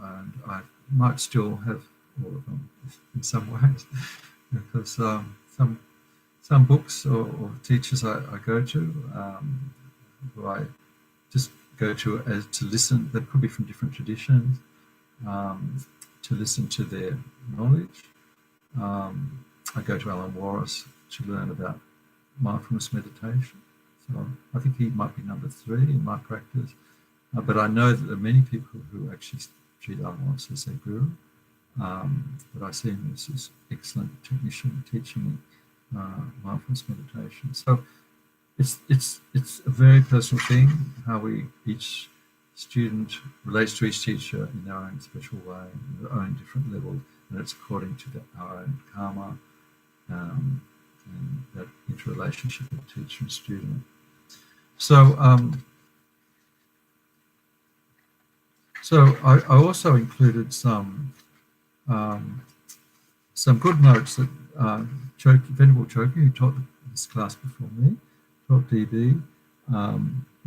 and I might still have all of them in some ways, because some books or teachers I go to, who I just go to as to listen. They could be from different traditions, to listen to their knowledge. I go to Alan Marsh to learn about mindfulness meditation. So I think he might be number 3 in my practice. But I know that there are many people who actually treat Alan Marsh as their guru. But I see him as this excellent technician teaching mindfulness meditation. So it's a very personal thing how each student relates to each teacher in their own special way, in their own different level, and it's according to our own karma and that interrelationship of teacher and student. So I also included some good notes that Venerable Choki, who taught this class before me, taught DB,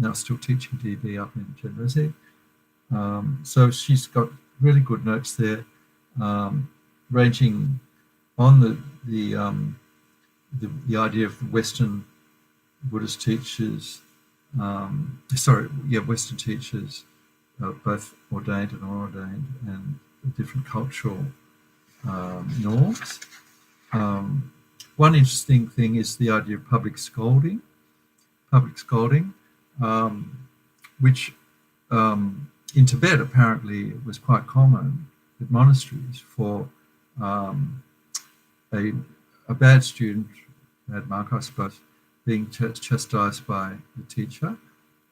now still teaching DB up in Genresi. So she's got really good notes there, ranging on the idea of Western Buddhist teachers, Western teachers, both ordained and unordained, and different cultural norms. One interesting thing is the idea of public scolding, which in Tibet apparently was quite common with monasteries for a bad student, bad monk, I suppose, being chastised by the teacher,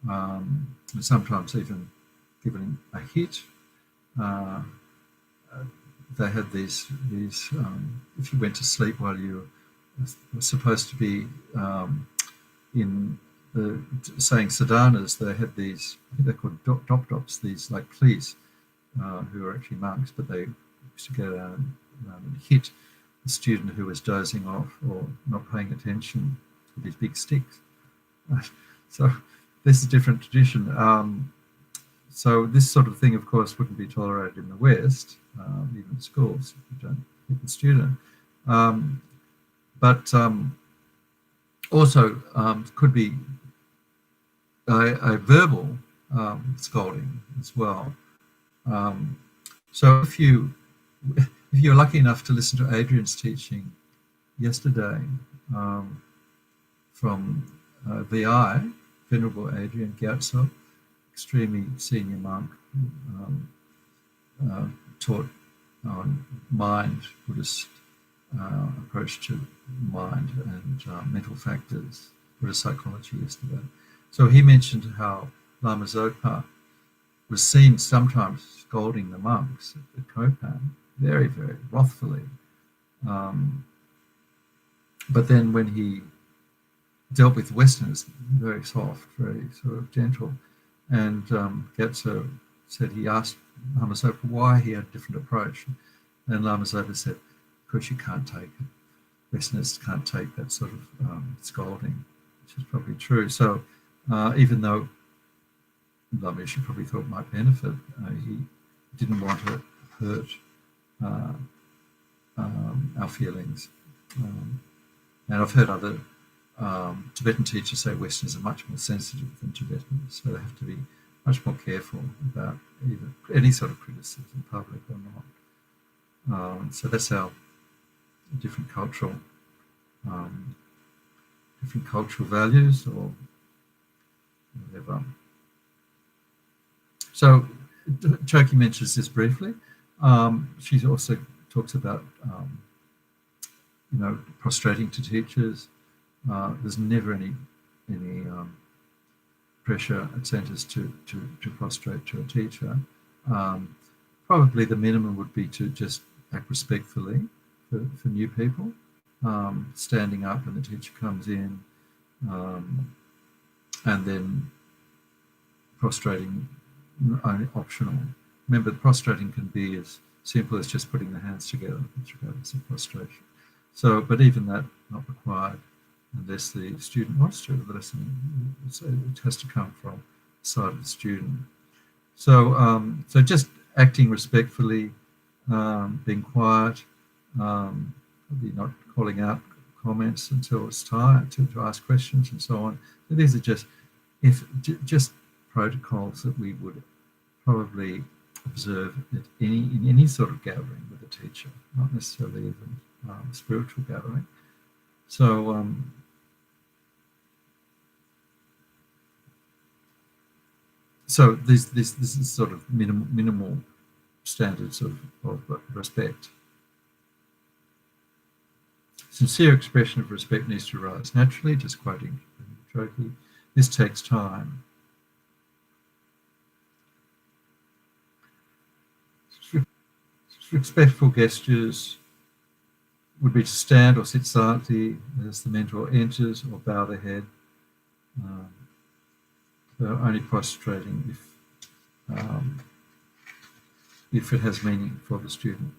and sometimes even given a hit. They had these if you went to sleep while you were supposed to be in the saying sadhanas, they had these, I think they're called dop-dops, these like police who are actually monks, but they used to go down and hit the student who was dozing off or not paying attention with these big sticks. So this is a different tradition. So this sort of thing, of course, wouldn't be tolerated in the West, even in schools, if you don't hit the student. But also could be a verbal scolding as well. So if you're lucky enough to listen to Adrian's teaching yesterday from VI, Venerable Adrian Gyatso, extremely senior monk, taught on mind, Buddhist approach to mind and mental factors, Buddhist psychology yesterday. So he mentioned how Lama Zopa was seen sometimes scolding the monks at Kopan very, very wrathfully. But then when he dealt with Westerners, very soft, very sort of gentle. And Gyatso said he asked Lama Zopa why he had a different approach. And Lama Zopa said, because you can't take it. Westerners can't take that sort of scolding, which is probably true. So even though Lamiyashi probably thought it might benefit, he didn't want to hurt our feelings. And I've heard other Tibetan teachers say Westerners are much more sensitive than Tibetans, so they have to be much more careful about either any sort of criticism, public or not. So that's how different cultural values or whatever. So Choki mentions this briefly. She also talks about prostrating to teachers. There's never any pressure at centres to prostrate to a teacher. probably the minimum would be to just act respectfully for new people, standing up when the teacher comes in, and then prostrating only optional. Remember, prostrating can be as simple as just putting the hands together, which regardless of prostration. So, but even that not required unless the student wants to. The lesson, it has to come from the side of the student. So, so just acting respectfully, being quiet, probably not calling out comments until it's time to ask questions and so on. So these are just protocols that we would probably observe in any sort of gathering with a teacher, not necessarily even a spiritual gathering. So so this is sort of minimal standards of respect. Sincere expression of respect needs to arise naturally, just quoting Choki. This takes time. Respectful gestures would be to stand or sit silently as the mentor enters, or bow their head. So only prostrating if it has meaning for the student.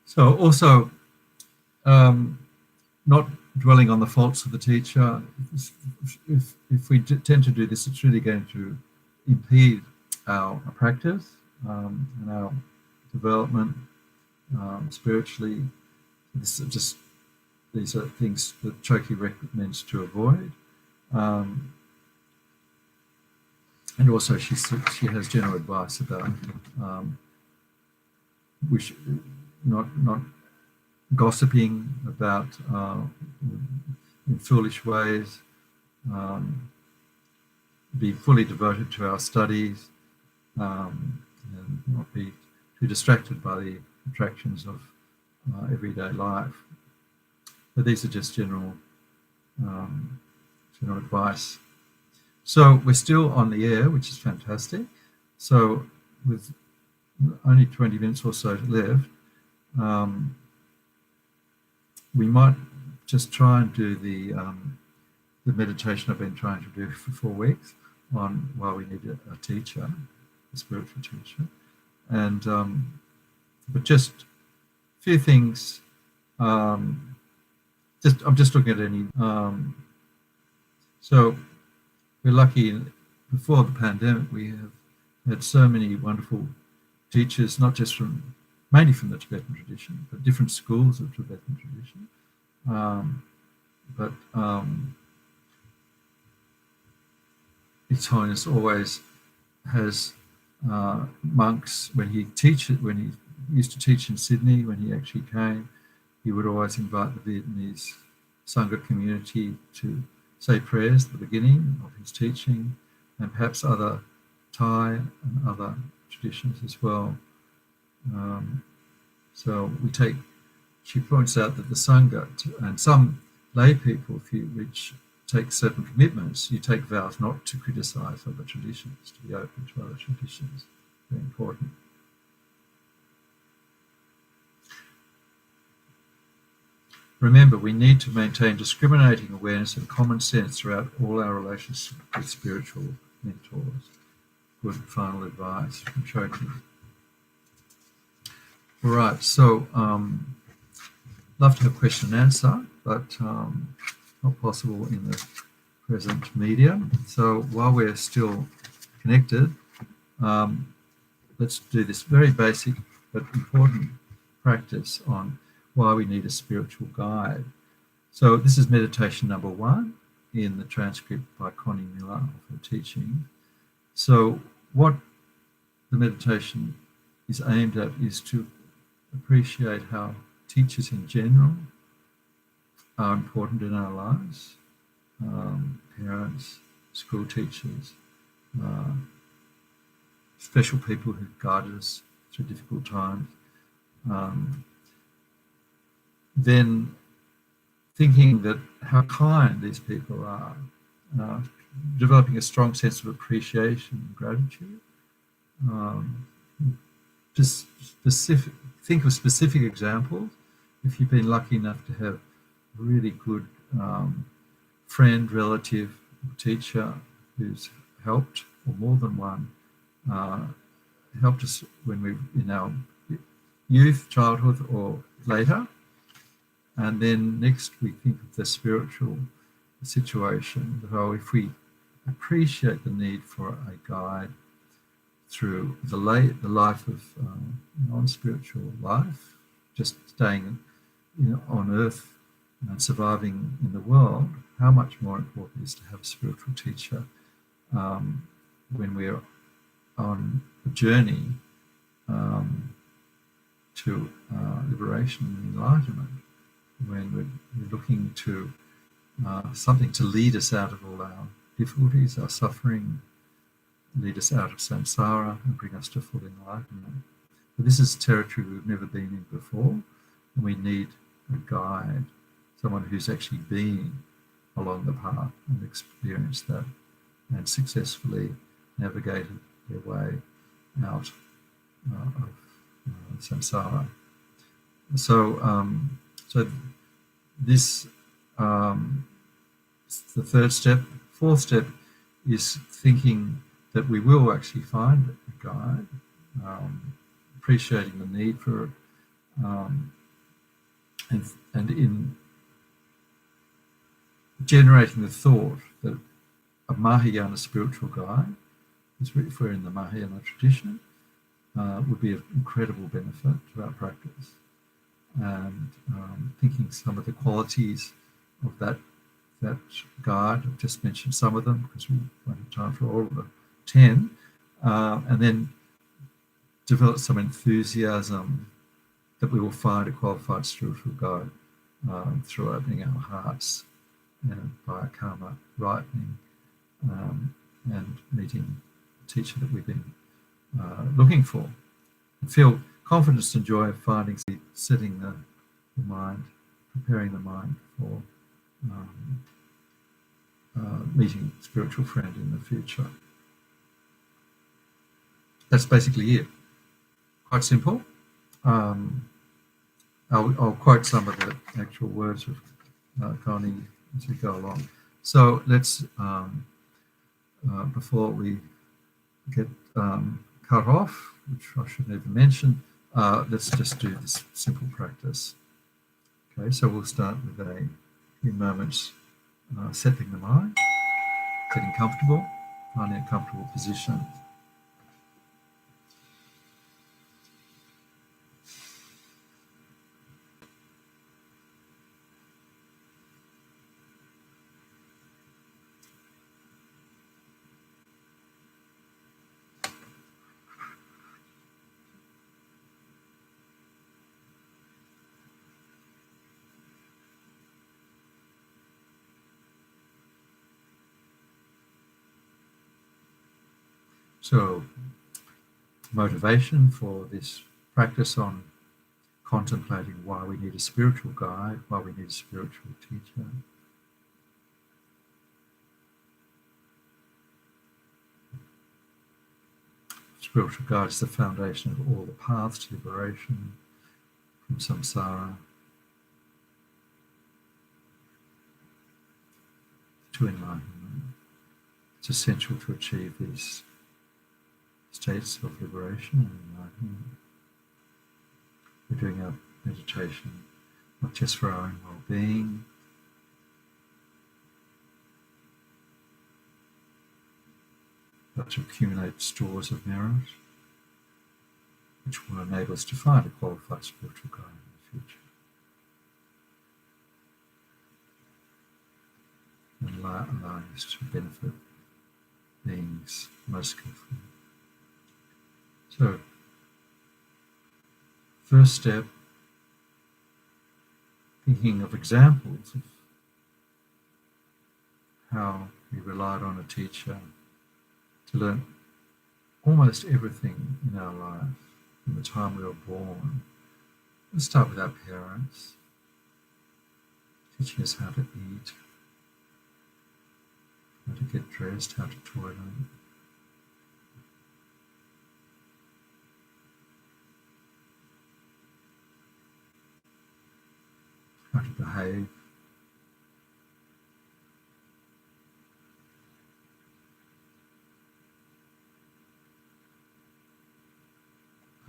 So also not dwelling on the faults of the teacher. If we tend to do this, it's really going to impede our practice and our development spiritually. These are things that Choki recommends to avoid. And also she has general advice about not gossiping about in foolish ways, be fully devoted to our studies, and not be too distracted by the attractions of everyday life. But these are just general advice. So we're still on the air, which is fantastic. So with only 20 minutes or so left, we might just try and do the meditation I've been trying to do for 4 weeks on why we need a teacher, a spiritual teacher, and but just a few things. I'm just looking at any. So we're lucky. Before the pandemic, we have had so many wonderful teachers, not just mainly from the Tibetan tradition, but different schools of Tibetan tradition. But His Holiness always has monks. When he used to teach in Sydney, when he actually came, he would always invite the Vietnamese Sangha community to say prayers at the beginning of his teaching, and perhaps other Thai and other traditions as well. So she points out that the Sangha and some lay people, which take certain commitments, you take vows not to criticize other traditions, to be open to other traditions. Very important. Remember, we need to maintain discriminating awareness and common sense throughout all our relationships with spiritual mentors. Good final advice from Choki. All right, so love to have question and answer, but not possible in the present medium. So while we're still connected, let's do this very basic but important practice on why we need a spiritual guide. So this is meditation number 1 in the transcript by Connie Miller of her teaching. So what the meditation is aimed at is to appreciate how teachers in general are important in our lives, parents, school teachers, special people who've guided us through difficult times. Then thinking that how kind these people are, developing a strong sense of appreciation and gratitude, just think of specific examples. If you've been lucky enough to have a really good friend, relative, teacher who's helped, or more than one, helped us when we in our youth, childhood, or later. And then next we think of the spiritual situation. So if we appreciate the need for a guide through the life of non-spiritual life, just staying on earth and surviving in the world, how much more important it is to have a spiritual teacher when we're on a journey to liberation and enlightenment, when we're looking to something to lead us out of all our difficulties, our suffering, lead us out of samsara and bring us to full enlightenment. But this is territory we've never been in before, and we need a guide, someone who's actually been along the path and experienced that and successfully navigated their way out of samsara. So, so this the third step. Fourth step is thinking that we will actually find a guide, appreciating the need for it, and in generating the thought that a Mahayana spiritual guide, if we're in the Mahayana tradition, would be of incredible benefit to our practice. And thinking some of the qualities of that guide, I've just mentioned some of them because we won't have time for all of the 10, and then develop some enthusiasm that we will find a qualified spiritual guide through opening our hearts and by karma ripening and meeting a teacher that we've been looking for. And feel confidence and joy of finding, setting the mind, preparing the mind for meeting a spiritual friend in the future. That's basically it. Quite simple. I'll quote some of the actual words of Connie as we go along. So let's, before we get cut off, which I shouldn't even mention, let's just do this simple practice. Okay, so we'll start with a few moments settling the mind, getting comfortable, finding a comfortable position. So, motivation for this practice on contemplating why we need a spiritual guide, why we need a spiritual teacher. Spiritual guide is the foundation of all the paths to liberation from samsara to enlightenment. It's essential to achieve these states of liberation and enlightenment. We're doing our meditation not just for our own well-being, but to accumulate stores of merit, which will enable us to find a qualified spiritual guide in the future. And allowing us to benefit beings most skillfully. So, first step, thinking of examples of how we relied on a teacher to learn almost everything in our life from the time we were born. Let's start with our parents, teaching us how to eat, how to get dressed, how to toilet. behave.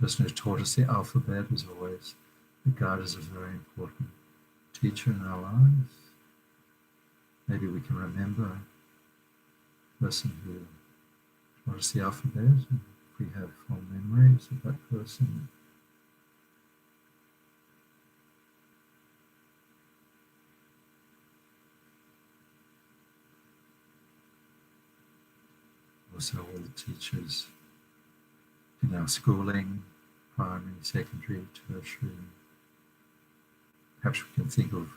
The person who taught us the alphabet is always regarded as a very important teacher in our lives. Maybe we can remember a person who taught us the alphabet, and if we have fond memories of that person. Also all the teachers in our schooling, primary, secondary, tertiary. Perhaps we can think of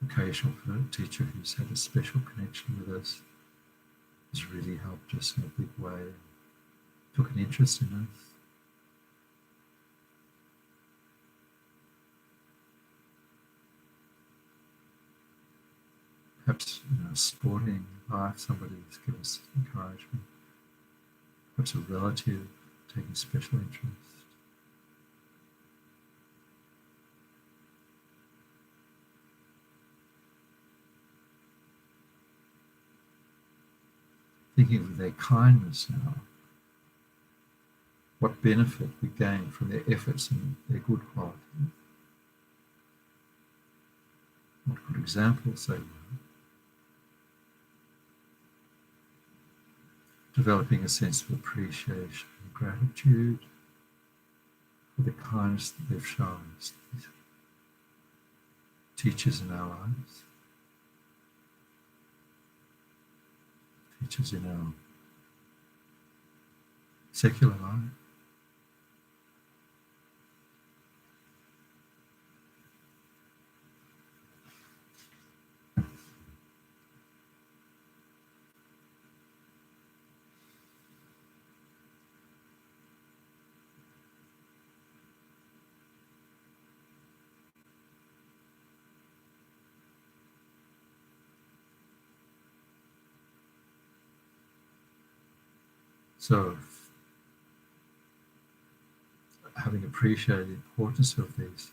occasional teacher who's had a special connection with us, has really helped us in a big way, took an interest in us. Perhaps in our sporting life, somebody has given us encouragement. Perhaps a relative taking special interest. Thinking of their kindness now, what benefit we gain from their efforts and their good qualities. What good examples they were. Developing a sense of appreciation and gratitude for the kindness that they've shown us, these teachers in our lives, teachers in our secular life. So, having appreciated the importance of these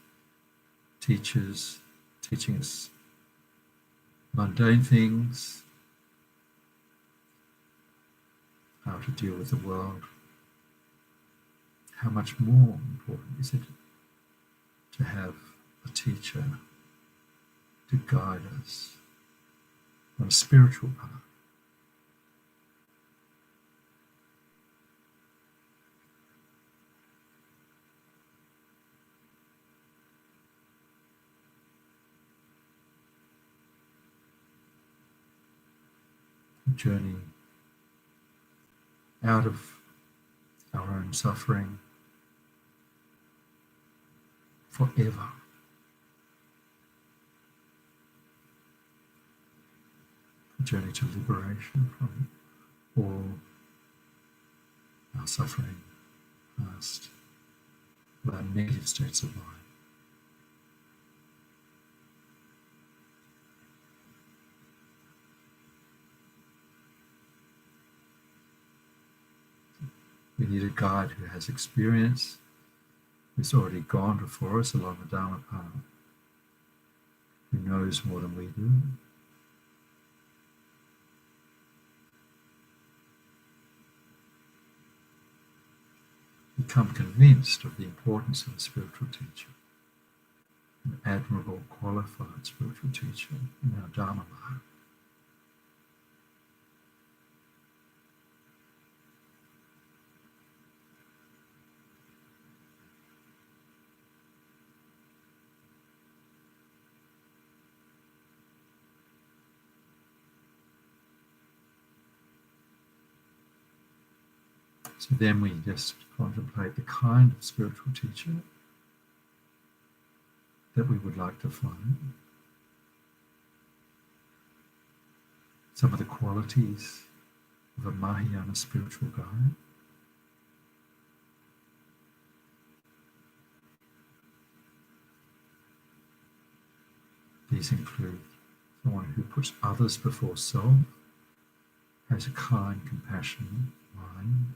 teachers teaching us mundane things, how to deal with the world, how much more important is it to have a teacher to guide us on a spiritual path? Journey out of our own suffering forever. A journey to liberation from all our suffering, past, all our negative states of mind. We need a guide who has experience, who's already gone before us along the Dharma path, who knows more than we do. Become convinced of the importance of a spiritual teacher, an admirable, qualified spiritual teacher in our Dharma path. So then we just contemplate the kind of spiritual teacher that we would like to find. Some of the qualities of a Mahayana spiritual guide. These include someone who puts others before self, has a kind, compassionate mind,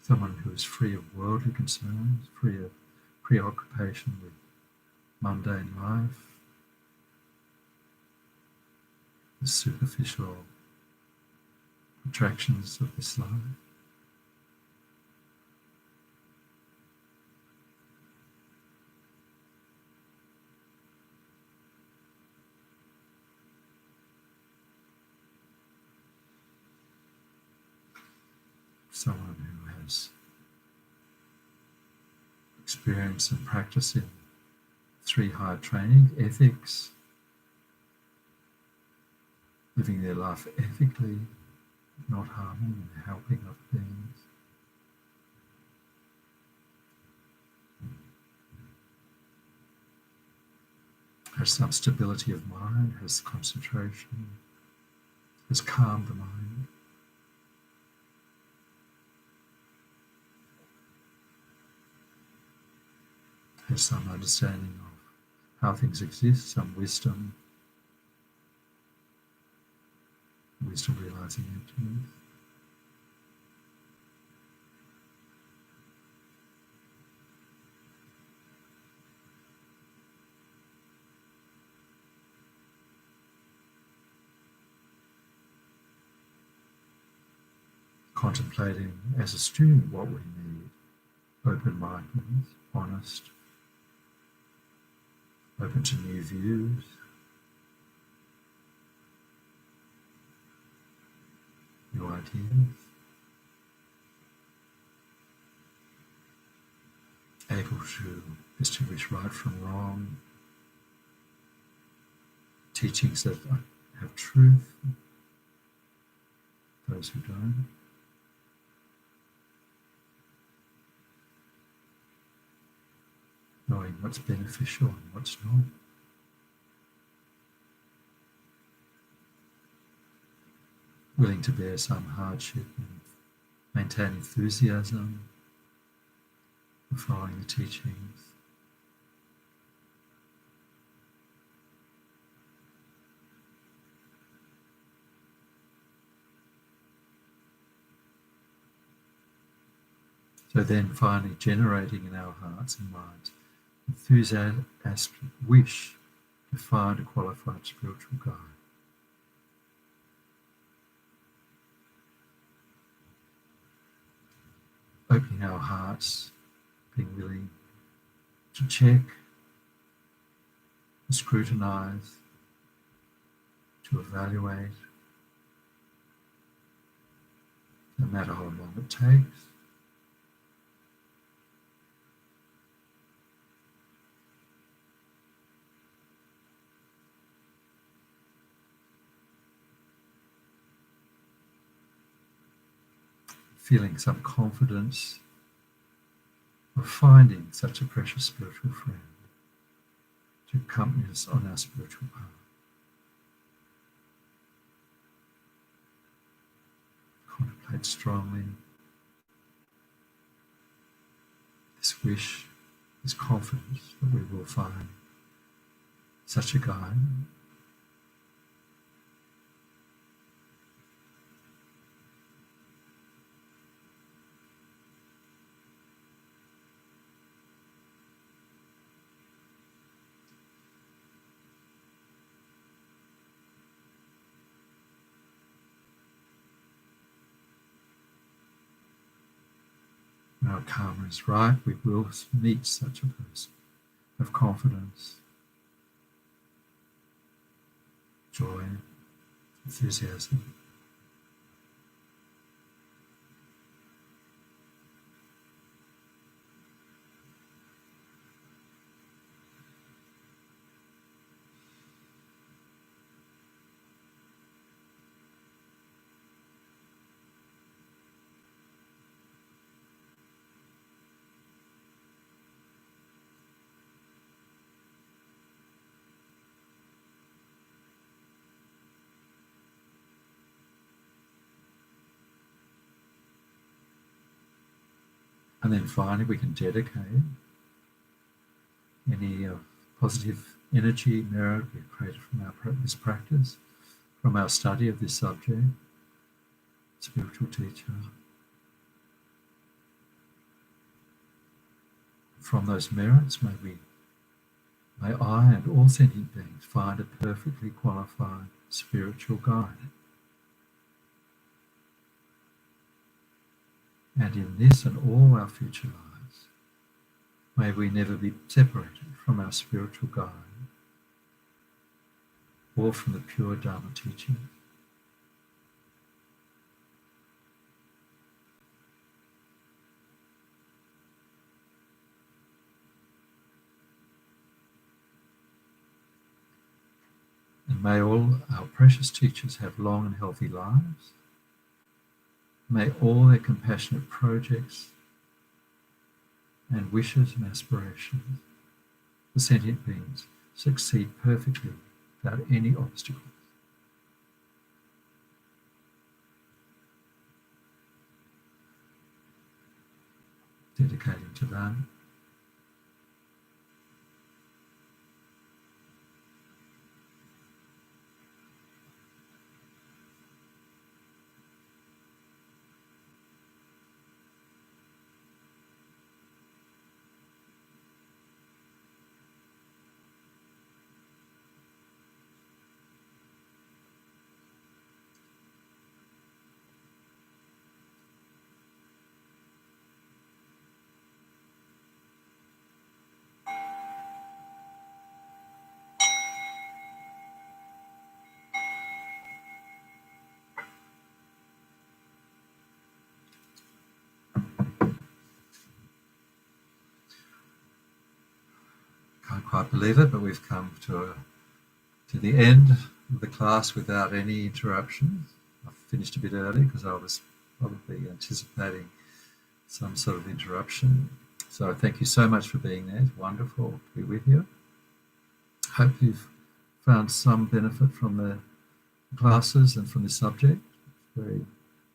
someone who is free of worldly concerns, free of preoccupation with mundane life, the superficial attractions of this life. Someone who has experience and practice in 3 higher training, ethics, living their life ethically, not harming and helping other beings. Has some stability of mind, has concentration, has calmed the mind. Has some understanding of how things exist, some wisdom realizing their truth. Contemplating as a student what we need: open-mindedness, honest, open to new views, new ideas, able to distinguish right from wrong, teachings that have truth, those who don't. Knowing what's beneficial and what's not. Willing to bear some hardship and maintain enthusiasm for following the teachings. So then finally generating in our hearts and minds enthusiastic wish to find a qualified spiritual guide. Opening our hearts, being willing to check, to scrutinize, to evaluate, no matter how long it takes. Feeling some confidence of finding such a precious spiritual friend to accompany us on our spiritual path. Contemplate strongly this wish, this confidence that we will find such a guide. When our karma is right, we will meet such a person of confidence, joy, enthusiasm. And then finally, we can dedicate any positive energy, merit we've created from this practice, from our study of this subject, spiritual teacher, From those merits, may I and all sentient beings find a perfectly qualified spiritual guide. And in this and all our future lives, may we never be separated from our spiritual guide or from the pure Dharma teaching. And may all our precious teachers have long and healthy lives. May all their compassionate projects and wishes and aspirations for sentient beings succeed perfectly without any obstacles. Dedicating to that. Can't quite believe it, but we've come to the end of the class without any interruptions. I finished a bit early because I was probably anticipating some sort of interruption. So thank you so much for being there. It's wonderful to be with you. Hope you've found some benefit from the classes and from the subject. Very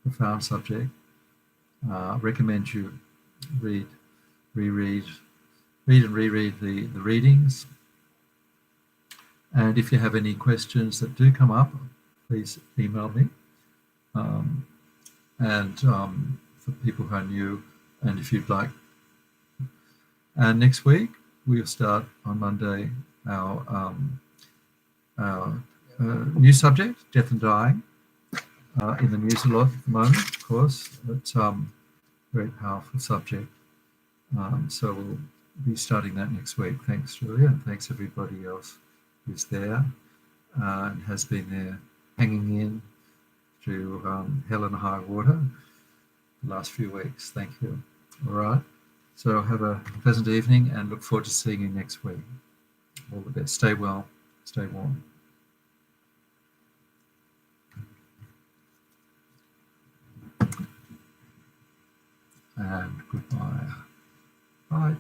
profound subject. I recommend you read and reread the readings. And if you have any questions that do come up, please email me. For people who are new, and if you'd like. And next week, we'll start on Monday our new subject, death and dying, in the news a lot at the moment, of course. It's a very powerful subject. So we'll be starting that next week. Thanks, Julia, and thanks everybody else who's there and has been there hanging in through hell and high water the last few weeks. Thank you. All right. So have a pleasant evening and look forward to seeing you next week. All the best. Stay well. Stay warm. And goodbye. Bye.